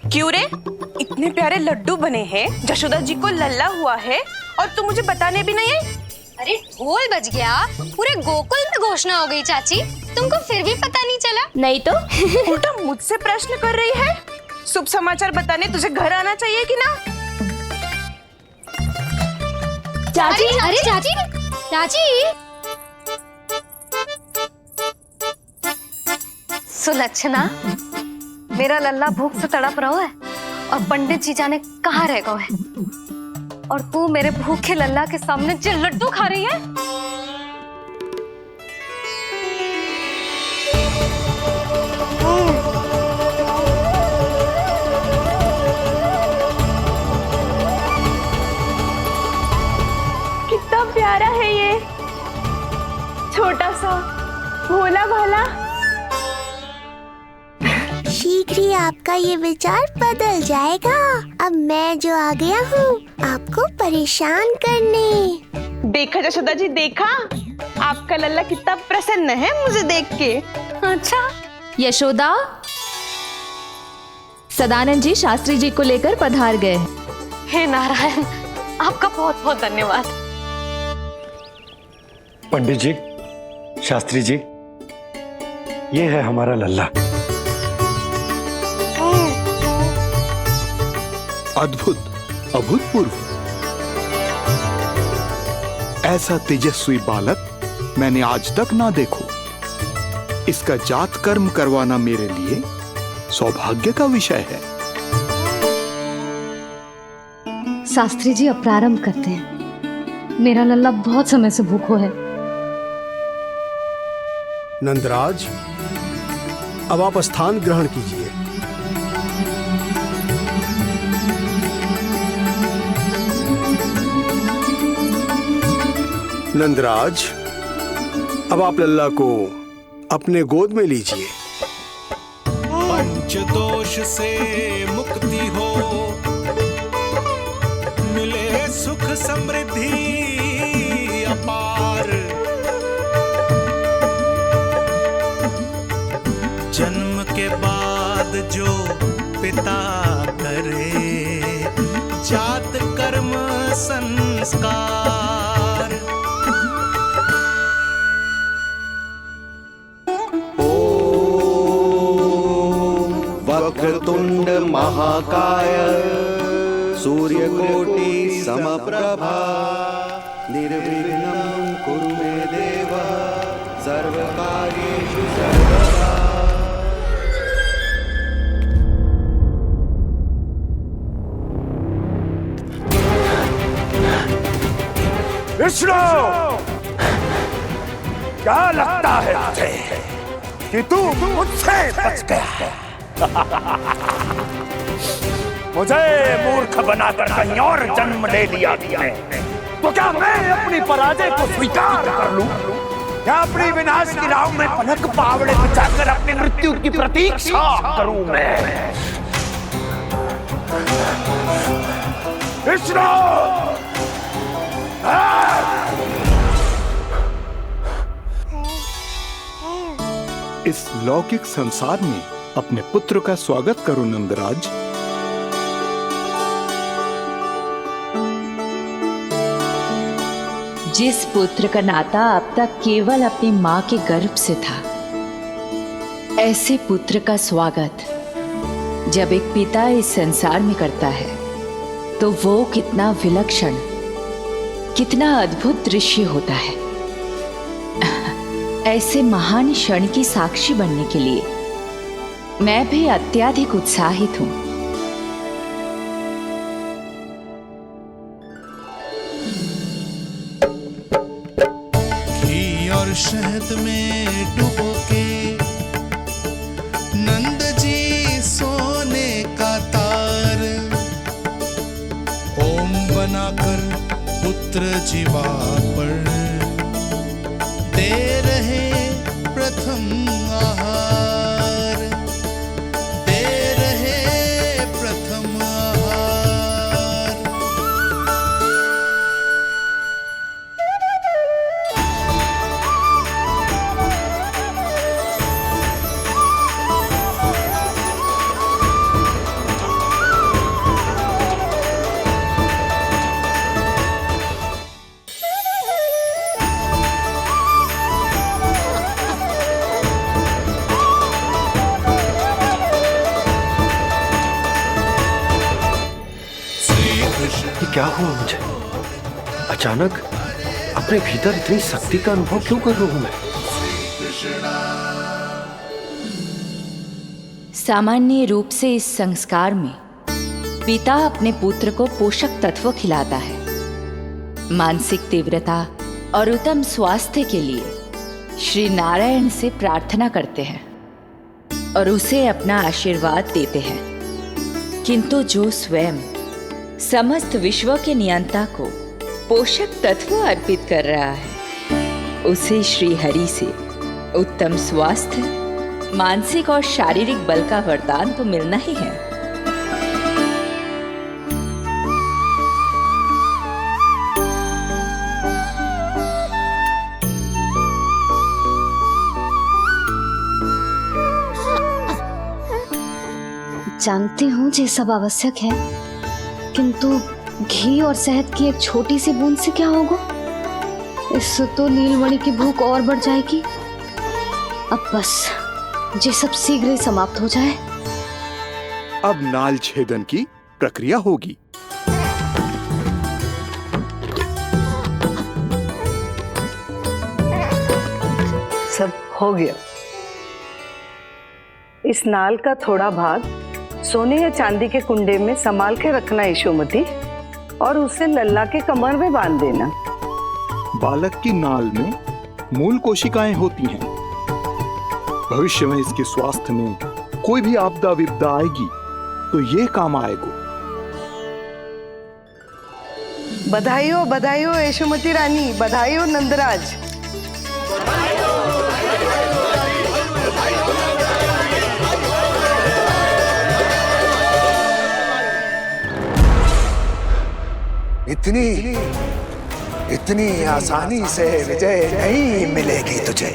क्यों रे, इतने प्यारे लड्डू बने हैं, जशोदा जी को लल्ला हुआ है और तू मुझे बताने भी नहीं आई? अरे ढोल बज गया, पूरे गोकुल में घोषणा हो गई चाची, तुमको फिर भी पता नहीं चला? नहीं तो उल्टा मुझसे प्रश्न कर रही है। शुभ समाचार बताने तुझे घर आना चाहिए कि ना? चाची, अरे चाची, चाची। सुलक्षणा, मेरा लल्ला भूख से तड़प रहा है और पंडित जी जाने कहाँ रह गए हैं, और तू मेरे भूखे लल्ला के सामने जो लड्डू खा रही है। कितना प्यारा है ये, छोटा सा भोला भाला। शीघ्र ही आपका ये विचार बदल जाएगा। अब मैं जो आ गया हूँ आपको परेशान करने। देखा जशोदा जी, देखा आपका लल्ला कितना प्रसन्न है मुझे देख के। अच्छा यशोदा, सदानंद जी शास्त्री जी को लेकर पधार गए। हे नारायण, आपका बहुत बहुत धन्यवाद। पंडित जी, शास्त्री जी, ये है हमारा लल्ला। अद्भुत, अभूतपूर्व। ऐसा तेजस्वी बालक मैंने आज तक ना देखो। इसका जात कर्म करवाना मेरे लिए सौभाग्य का विषय है। शास्त्री जी अब प्रारंभ करते हैं। मेरा लल्ला बहुत समय से भूखो है। नंदराज, अब आप स्थान ग्रहण कीजिए। नंदराज, अब आप लल्ला को अपने गोद में लीजिए। पंच दोष से मुक्ति हो, मिले सुख समृद्धि अपार। जन्म के बाद जो पिता करे, जात कर्म संस्कार। वक्रतुंड महाकाय, सूर्यकोटि समप्रभा, निर्विघ्नं कुरु मे देव, सर्वकार्येषु सर्वदा। विष्णु, क्या लगता है तुझे कि तू मुझसे बच गया है? मुझे मूर्ख बनाकर कहीं और जन्म ले लिया तुमने, तो क्या मैं अपनी पराजय को स्वीकार कर लूं? क्या अपनी विनाश की राह में पलक पावड़े बचाकर अपनी मृत्यु की प्रतीक्षा करूं मैं? विष्णु, इस लौकिक संसार में अपने पुत्र का स्वागत करो नंदराज। जिस पुत्र का नाता अब तक केवल अपनी माँ के गर्भ से था, ऐसे पुत्र का स्वागत जब एक पिता इस संसार में करता है तो वो कितना विलक्षण, कितना अद्भुत दृश्य होता है। ऐसे महान क्षण की साक्षी बनने के लिए मैं भी अत्यधिक उत्साहित हूँ। घी और शहद में डुबो के नंद जी सोने का तार, ओम बनाकर पुत्र जीवा पर दे रहे प्रथम आहार, दे रहे प्रथम आहार। ये क्या हुआ मुझे? अचानक अपने भीतर इतनी शक्ति का अनुभव क्यों कर रहा हूं मैं? सामान्य रूप से इस संस्कार में पिता अपने पुत्र को पोषक तत्व खिलाता है। मानसिक तीव्रता और उत्तम स्वास्थ्य के लिए श्री नारायण से प्रार्थना करते हैं और उसे अपना आशीर्वाद देते हैं। किंतु जो स्वयं समस्त विश्व के नियंता को पोषक तत्व अर्पित कर रहा है, उसे श्री हरि से उत्तम स्वास्थ्य, मानसिक और शारीरिक बल का वरदान तो मिलना ही है। जानती हूँ ये सब आवश्यक है, किंतु घी और शहद की एक छोटी सी बूंद से क्या होगा? इससे तो नीलमणि की भूख और बढ़ जाएगी। अब बस ये सब शीघ्र ही समाप्त हो जाए। अब नाल छेदन की प्रक्रिया होगी। सब हो गया। इस नाल का थोड़ा भाग सोने या चांदी के कुंडे में संभाल के रखना यशोमती, और उसे लल्ला के कमर में बांध देना। बालक की नाल में मूल कोशिकाएं होती हैं। भविष्य में इसके स्वास्थ्य में कोई भी आपदा विपदा आएगी तो ये काम आएगा। बधाई हो यशोमती रानी, बधाई हो नंदराज। इतनी आसानी से विजय नहीं मिलेगी तुझे।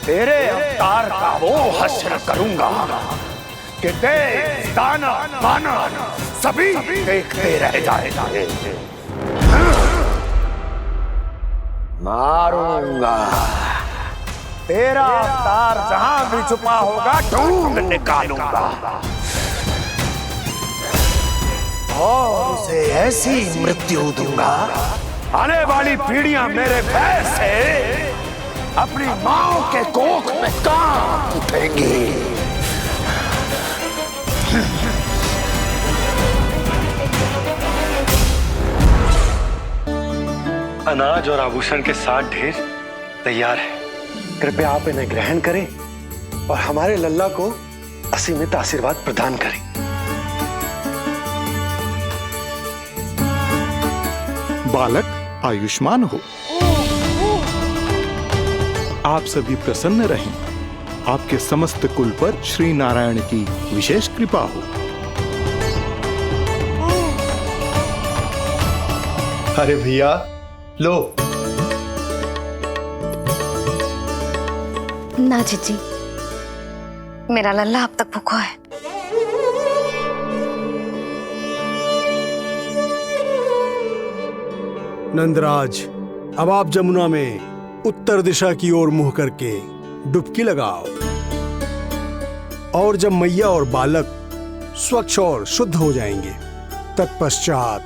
तेरे अवतार का वो हश्र करूंगा कि देश, दाना, वानर सभी देखते रह जाएंगे। मारूंगा तेरा अवतार, जहां भी छुपा होगा ढूंढ निकालूंगा और उसे ऐसी मृत्यु दूंगा, आने वाली पीढ़ियां मेरे भय से अपनी मां के कोख में कांप उठेंगी। अनाज और आभूषण के साथ ढेर तैयार है। कृपया आप इन्हें ग्रहण करें और हमारे लल्ला को असीमित आशीर्वाद प्रदान करें। बालक आयुष्मान हो। आप सभी प्रसन्न रहें। आपके समस्त कुल पर श्री नारायण की विशेष कृपा हो। अरे भैया लो। ना जीजी, मेरा लल्ला अब तक भूखा है। नंदराज, अब आप जमुना में उत्तर दिशा की ओर मुंह करके डुबकी लगाओ, और जब मैया और बालक स्वच्छ और शुद्ध हो जाएंगे, तत्पश्चात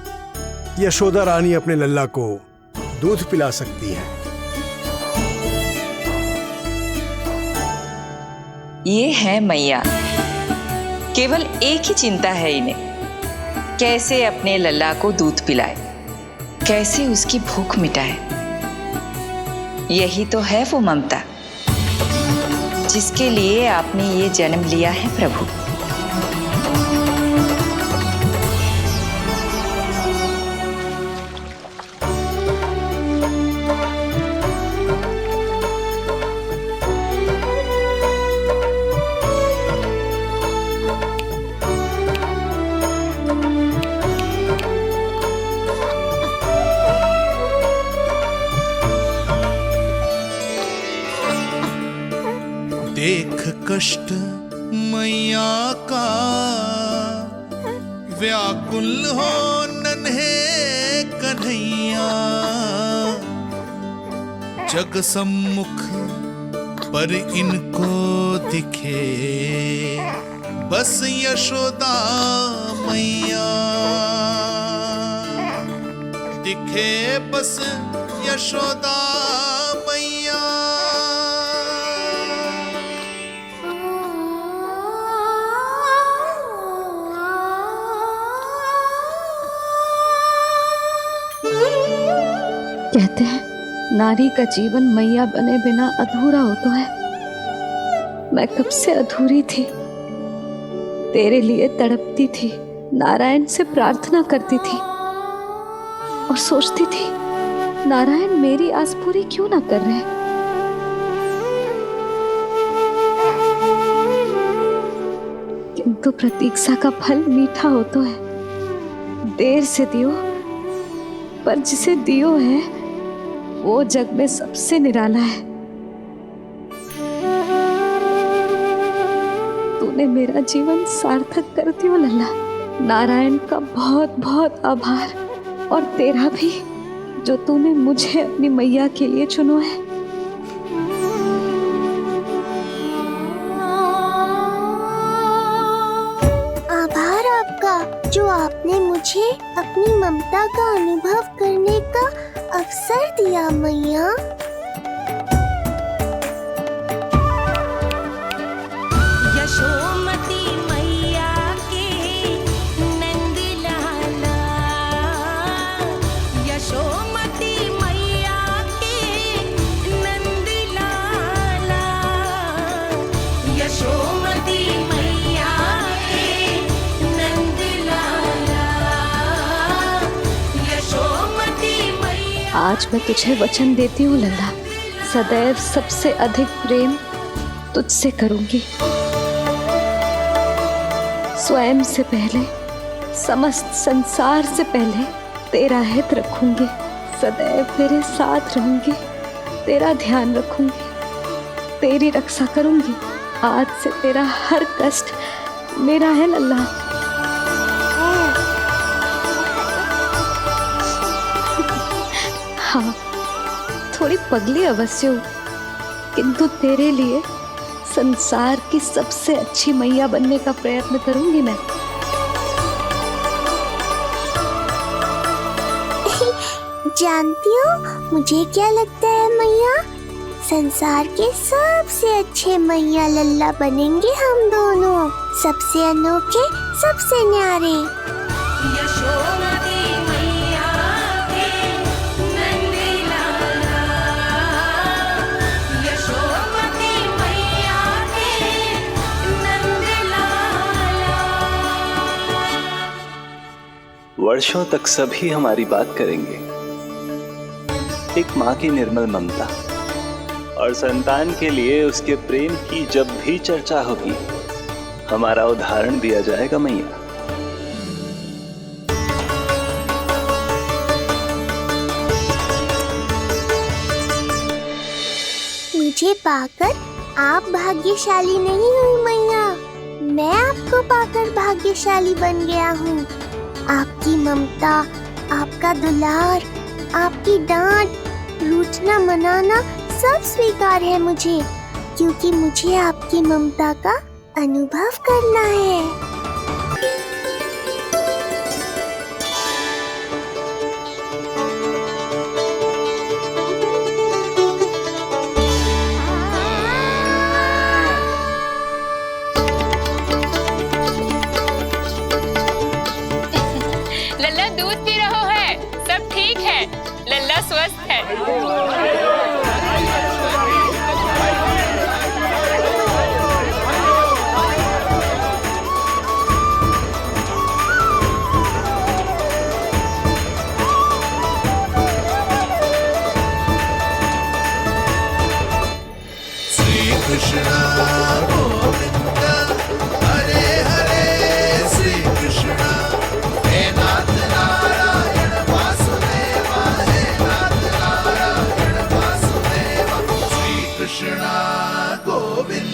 यशोदा रानी अपने लल्ला को दूध पिला सकती है। ये है मैया, केवल एक ही चिंता है इन्हें, कैसे अपने लल्ला को दूध पिलाए, कैसे उसकी भूख मिटाए। यही तो है वो ममता जिसके लिए आपने ये जन्म लिया है प्रभु। देख कष्ट मैया का, व्याकुल हो नन्हे कन्हैया। जग सम्मुख पर इनको दिखे बस यशोदा मैया, दिखे बस यशोदा मैया। कहते हैं नारी का जीवन मैया बने बिना अधूरा होता है। मैं कब से अधूरी थी, तेरे लिए तड़पती थी, नारायण से प्रार्थना करती थी और सोचती थी नारायण मेरी आस पूरी क्यों ना कर रहे। तो प्रतीक्षा का फल मीठा होता है। देर से दियो, पर जिसे दियो है वो जग में सबसे निराला है। तूने मेरा जीवन सार्थक कर दियो लल्ला। नारायण का बहुत बहुत आभार, और तेरा भी, जो तूने मुझे अपनी मैया के लिए चुनो है। आभार आपका, जो आपने मुझे अपनी ममता का अनुभव करने का अवसर दिया मैया। यशोमती मैया के नंद लाला, यशोमती मैया के नंद लाला, यशोमती मैया के नंद लाला, यशोमती मैया। आज मैं तुझे वचन देती हूँ लल्ला, सदैव सबसे अधिक प्रेम तुझसे करूंगी। स्वयं से पहले, समस्त संसार से पहले तेरा हित रखूंगी। सदैव तेरे साथ रहूंगी, तेरा ध्यान रखूंगी, तेरी रक्षा करूंगी। आज से तेरा हर कष्ट मेरा है लल्ला। हाँ, थोड़ी पगली अवश्य हूँ, किंतु तेरे लिए संसार की सबसे अच्छी मैया बनने का प्रयत्न करूंगी मैं। जानती हो मुझे क्या लगता है मैया? संसार के सबसे अच्छे मैया लल्ला बनेंगे हम दोनों, सबसे अनोखे, सबसे न्यारे। यशोमती मैया के नंद लाला, यशोमती मैया के नंद लाला। वर्षों तक सभी हमारी बात करेंगे। एक माँ की निर्मल ममता और संतान के लिए उसके प्रेम की जब भी चर्चा होगी, हमारा उदाहरण दिया जाएगा मैया। मुझे पाकर आप भाग्यशाली नहीं हुई मैया, मैं आपको पाकर भाग्यशाली बन गया हूँ। आपकी ममता, आपका दुलार, आपकी डांट, रूठना मनाना सब स्वीकार है मुझे, क्योंकि मुझे आपकी ममता का अनुभव करना है। लल्ला दूध पी रहो है, सब ठीक है, लल्ला स्वस्थ है। श्री कृष्ण गोविंद हरे हरे, श्री कृष्ण हे नाथ नारायण वासुदेवा, हे नाथ नारायण वासुदेवा, श्री कृष्ण गोविंद।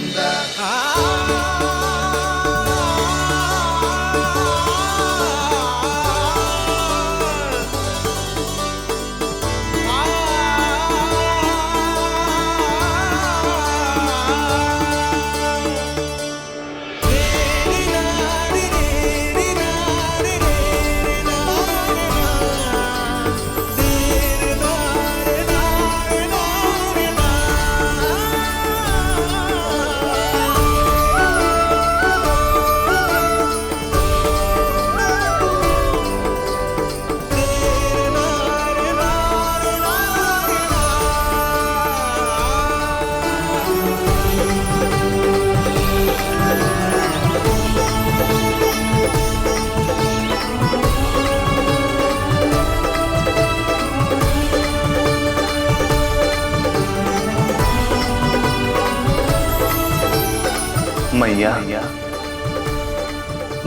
मैया,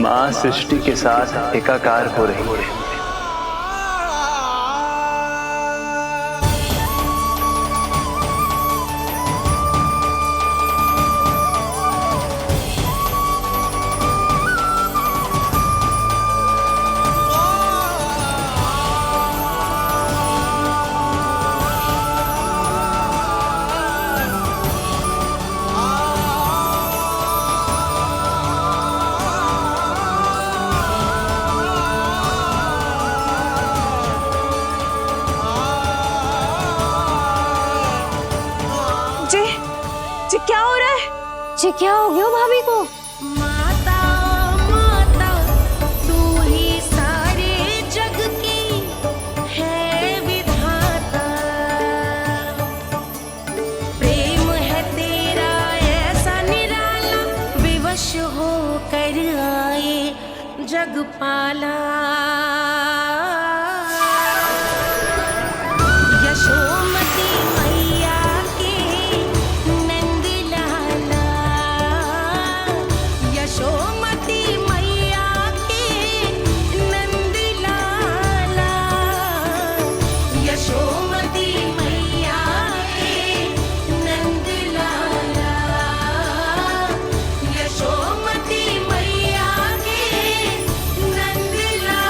माँ सृष्टि के साथ एकाकार हो रही है। जी क्या हो रहा है? जी क्या हो गया भाभी को? तू ही सारे जग की है विधाता, प्रेम है तेरा ऐसा निराला, विवश होकर आए जग पाला। यशोमती मैया के नंद लाला, यशोमती मैया के नंद लाला, यशोमती मैया के नंद लाला, यशोमती मैया के नंद लाला।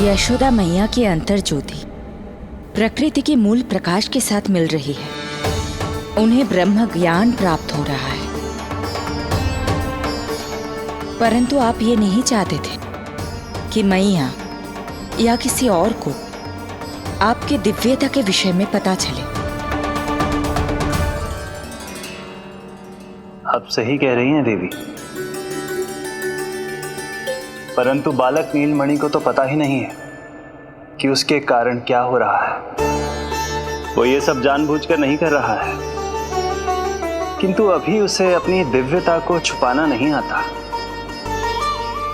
यशोदा मैया की अंतर ज्योति प्रकृति के मूल प्रकाश के साथ मिल रही है। उन्हें ब्रह्म ज्ञान प्राप्त हो रहा है। परंतु आप ये नहीं चाहते थे कि मैया या किसी और को आपके दिव्यता के विषय में पता चले। आप सही कह रही हैं देवी, परंतु बालक नीलमणि को तो पता ही नहीं है कि उसके कारण क्या हो रहा है। वो ये सब जानबूझकर नहीं कर रहा है, किंतु अभी उसे अपनी दिव्यता को छुपाना नहीं आता।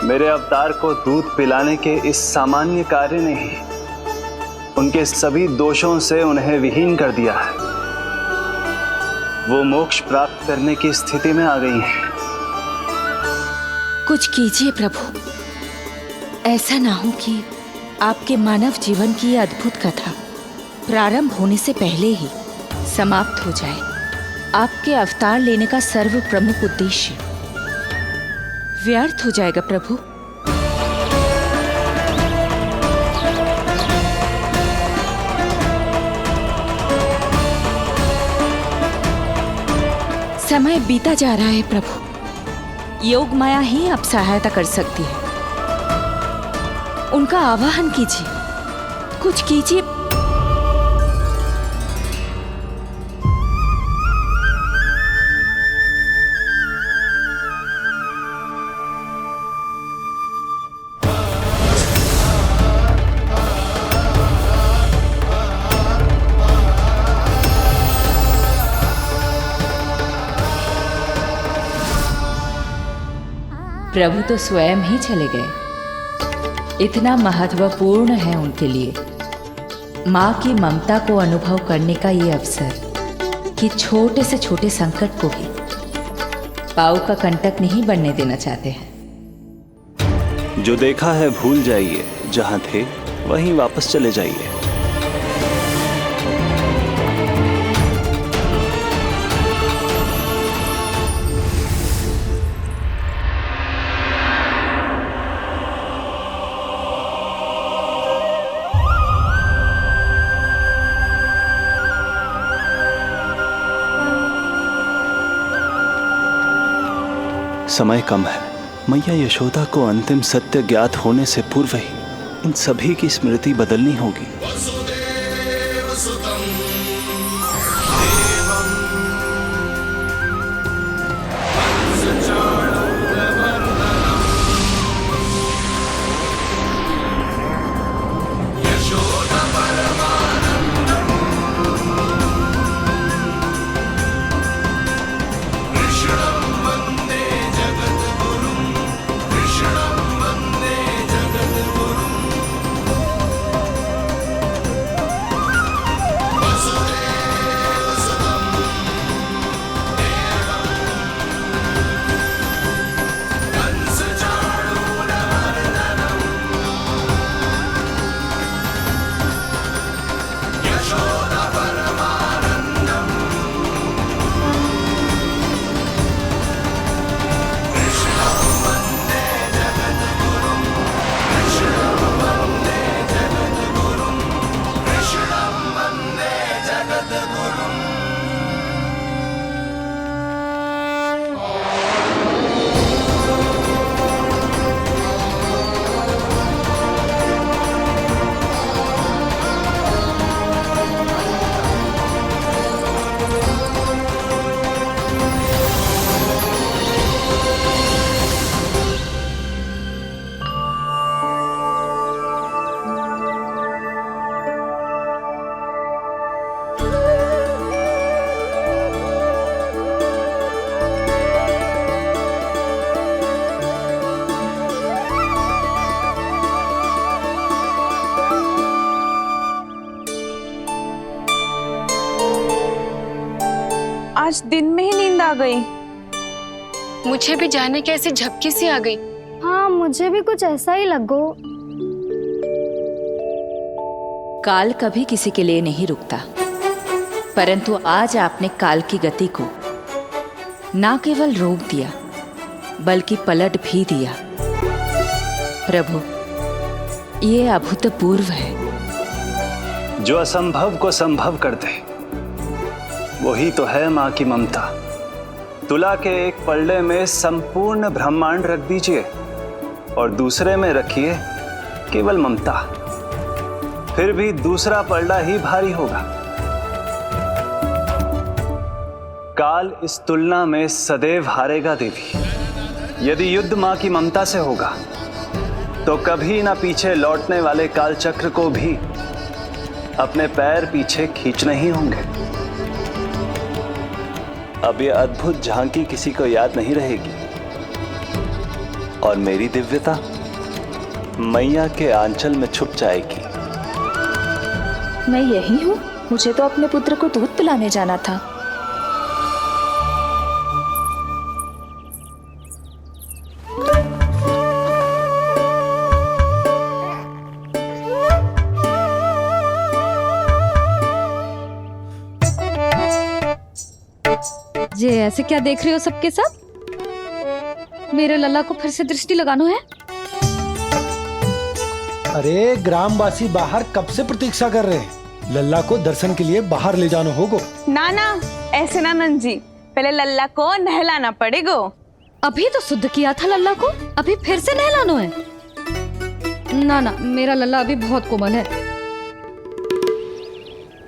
मेरे अवतार को दूध पिलाने के इस सामान्य कार्य ने ही उनके सभी दोषों से उन्हें विहीन कर दिया है। वो मोक्ष प्राप्त करने की स्थिति में आ गई हैं। कुछ कीजिए प्रभु, ऐसा ना हो कि आपके मानव जीवन की यह अद्भुत कथा प्रारंभ होने से पहले ही समाप्त हो जाए। आपके अवतार लेने का सर्व प्रमुख उद्देश्य व्यर्थ हो जाएगा प्रभु। समय बीता जा रहा है प्रभु। योग माया ही अब सहायता कर सकती है। उनका आवाहन कीजिए, कुछ कीजिए। प्रभु तो स्वयं ही चले गए। इतना महत्वपूर्ण है उनके लिए माँ की ममता को अनुभव करने का ये अवसर कि छोटे से छोटे संकट को भी पाँव का कंटक नहीं बनने देना चाहते हैं। जो देखा है भूल जाइए, जहां थे वहीं वापस चले जाइए। समय कम है। मैया यशोदा को अंतिम सत्य ज्ञात होने से पूर्व ही इन सभी की स्मृति बदलनी होगी। आज दिन में ही नींद आ गई। मुझे भी जाने के ऐसी झपकी सी आ गई। हाँ, मुझे भी कुछ ऐसा ही लगो। काल कभी किसी के लिए नहीं रुकता, परंतु आज आपने काल की गति को ना केवल रोक दिया बल्कि पलट भी दिया। प्रभु, ये अभूतपूर्व है। जो असंभव को संभव कर दे वही तो है माँ की ममता। तुला के एक पल्ले में संपूर्ण ब्रह्मांड रख दीजिए और दूसरे में रखिए केवल ममता, फिर भी दूसरा पल्ला ही भारी होगा। काल इस तुलना में सदैव हारेगा देवी। यदि युद्ध माँ की ममता से होगा तो कभी ना पीछे लौटने वाले काल चक्र को भी अपने पैर पीछे खींचने ही होंगे। अब ये अद्भुत झांकी किसी को याद नहीं रहेगी और मेरी दिव्यता मैया के आंचल में छुप जाएगी। मैं यही हूँ। मुझे तो अपने पुत्र को दूध पिलाने जाना था। ये ऐसे क्या देख रहे हो सबके सब? मेरे लल्ला को फिर से दृष्टि लगाना है? अरे ग्रामवासी बाहर कब से प्रतीक्षा कर रहे हैं। लल्ला को दर्शन के लिए बाहर ले जाना होगा। ना ना, ऐसे ना नंद जी, पहले लल्ला को नहलाना पड़ेगा। अभी तो शुद्ध किया था लल्ला को, अभी फिर से नहलाना है? ना ना, मेरा लल्ला अभी बहुत कोमल है।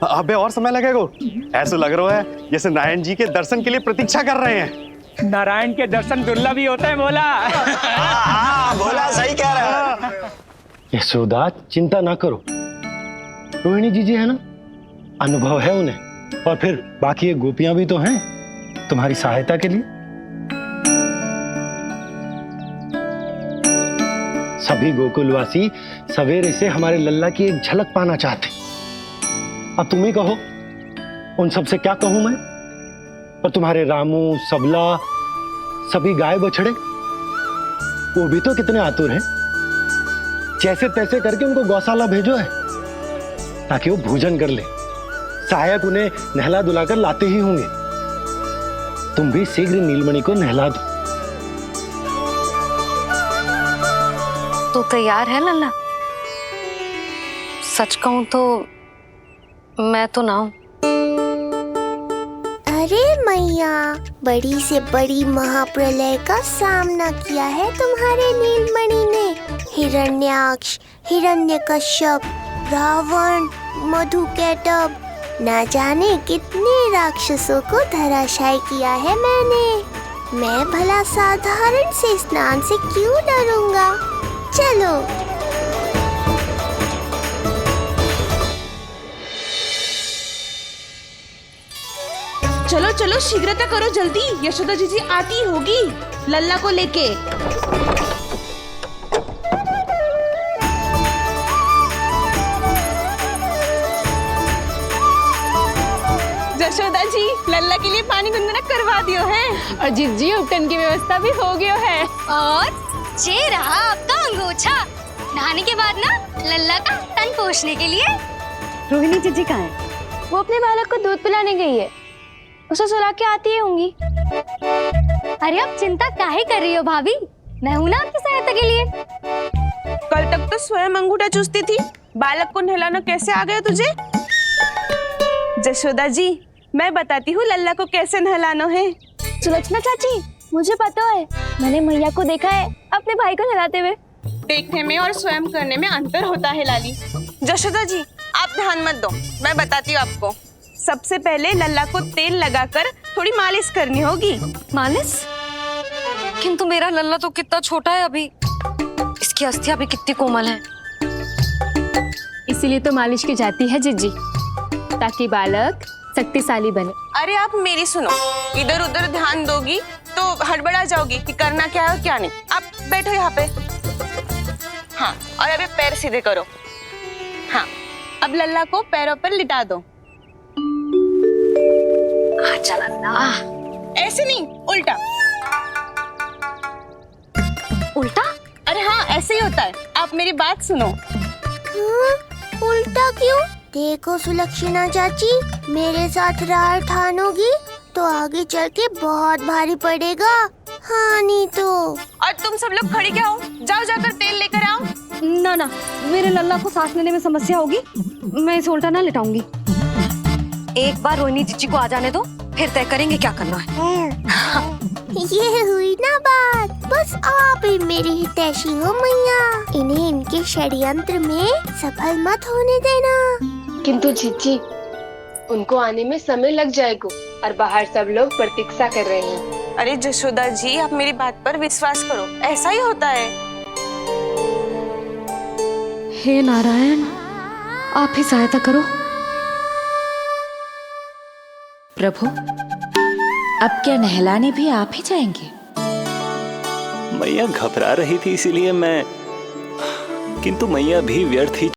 अबे और समय लगेगा। ऐसा लग रहा है जैसे नारायण जी के दर्शन के लिए प्रतीक्षा कर रहे हैं। नारायण के दर्शन दुर्लभ ही होते हैं। बोला बोला, सही कह रहा है। यशोदा, चिंता ना करो। रोहिणी जी है ना, अनुभव है उन्हें, और फिर बाकी ये गोपियां भी तो हैं तुम्हारी सहायता के लिए। सभी गोकुलवासी सवेरे से हमारे लल्ला की एक झलक पाना चाहते। अब तुम ही कहो, उन सब से क्या कहूं मैं? पर तुम्हारे रामू, सबला, सभी गाय बछड़े, वो भी तो कितने आतुर हैं। जैसे तैसे करके उनको गौशाला भेजो है ताकि वो भोजन कर ले। सहायक उन्हें नहला धुलाकर लाते ही होंगे। तुम भी शीघ्र नीलमणि को नहला दो। तू तैयार है लल्ला? सच कहूं तो मैं तो ना हूं। अरे मैया, बड़ी से बड़ी महाप्रलय का सामना किया है तुम्हारे नीलमणि ने। हिरण्याक्ष, हिरण्यकश्यप, रावण, मधुकैटभ, ना जाने कितने राक्षसों को धराशायी किया है मैंने। मैं भला साधारण से स्नान से क्यों डरूंगा? चलो। चलो चलो शीघ्रता करो जल्दी, यशोदा जी आती होगी लल्ला को लेके। यशोदा जी लल्ला के लिए पानी गुनगुना करवा दियो है। और जिज्जी उपटन की व्यवस्था भी हो गयो है। और ये रहा आपका अंगोछा, नहाने के बाद ना लल्ला का तन पोंछने के लिए। रोहिणी जिज्जी कहाँ है? वो अपने बालक को दूध पिलाने गई है, उसे सुला के आती ही होंगी। अरे आप चिंता काहे कर रही हो भाभी, मैं हूं ना आपकी सहायता के लिए। कल तक तो स्वयं अंगूठा चूसती थी, बालक को नहलाना कैसे आ गया तुझे? यशोदा जी मैं बताती हूँ लल्ला को कैसे नहलाना है। सुलक्षणा चाची, मुझे पता है, मैंने मैया को देखा है अपने भाई को नहलाते हुए। देखने में और स्वयं करने में अंतर होता है लाली। यशोदा जी आप ध्यान मत दो, मैं बताती हूँ आपको। सबसे पहले लल्ला को तेल लगाकर थोड़ी मालिश करनी होगी। मालिश? किंतु मेरा लल्ला तो कितना छोटा है अभी, इसकी अस्थियां भी कितनी कोमल हैं। इसीलिए तो मालिश की जाती है जिज्जी, ताकि बालक शक्तिशाली बने। अरे आप मेरी सुनो, इधर उधर ध्यान दोगी तो हड़बड़ा जाओगी कि करना क्या है और क्या नहीं। आप बैठो यहाँ पे। हाँ, और अभी पैर सीधे करो। हाँ, अब लल्ला को पैरों पर लिटा दो। आजा लल्ला। ऐसे नहीं, उल्टा। उल्टा? अरे हाँ ऐसे ही होता है, आप मेरी बात सुनो। हाँ, उल्टा क्यों? देखो सुलक्षणा चाची, मेरे साथ राह ठानोगी तो आगे चल के बहुत भारी पड़ेगा। हाँ नहीं तो। और तुम सब लोग खड़े क्या हो? जाओ जाकर तेल लेकर आओ। ना ना, मेरे लल्ला को सांस लेने में समस्या होगी, मैं इसे उल्टा ना लिटाऊंगी। एक बार रोहिणी जीजी को आ जाने दो, फिर तय करेंगे क्या करना है। ये हुई ना बात, बस आप ही मेरी हितैषी हो मैया। इन्हें इनके षड्यंत्र में सफल मत होने देना। किंतु जीजी, उनको आने में समय लग जाएगा और बाहर सब लोग प्रतीक्षा कर रहे हैं। अरे यशोदा जी आप मेरी बात पर विश्वास करो, ऐसा ही होता है। हे नारायण, आप ही सहायता करो। प्रभु, अब क्या नहलाने भी आप ही जाएंगे? मैया घबरा रही थी इसीलिए मैं, किंतु मैया भी व्यर्थ ही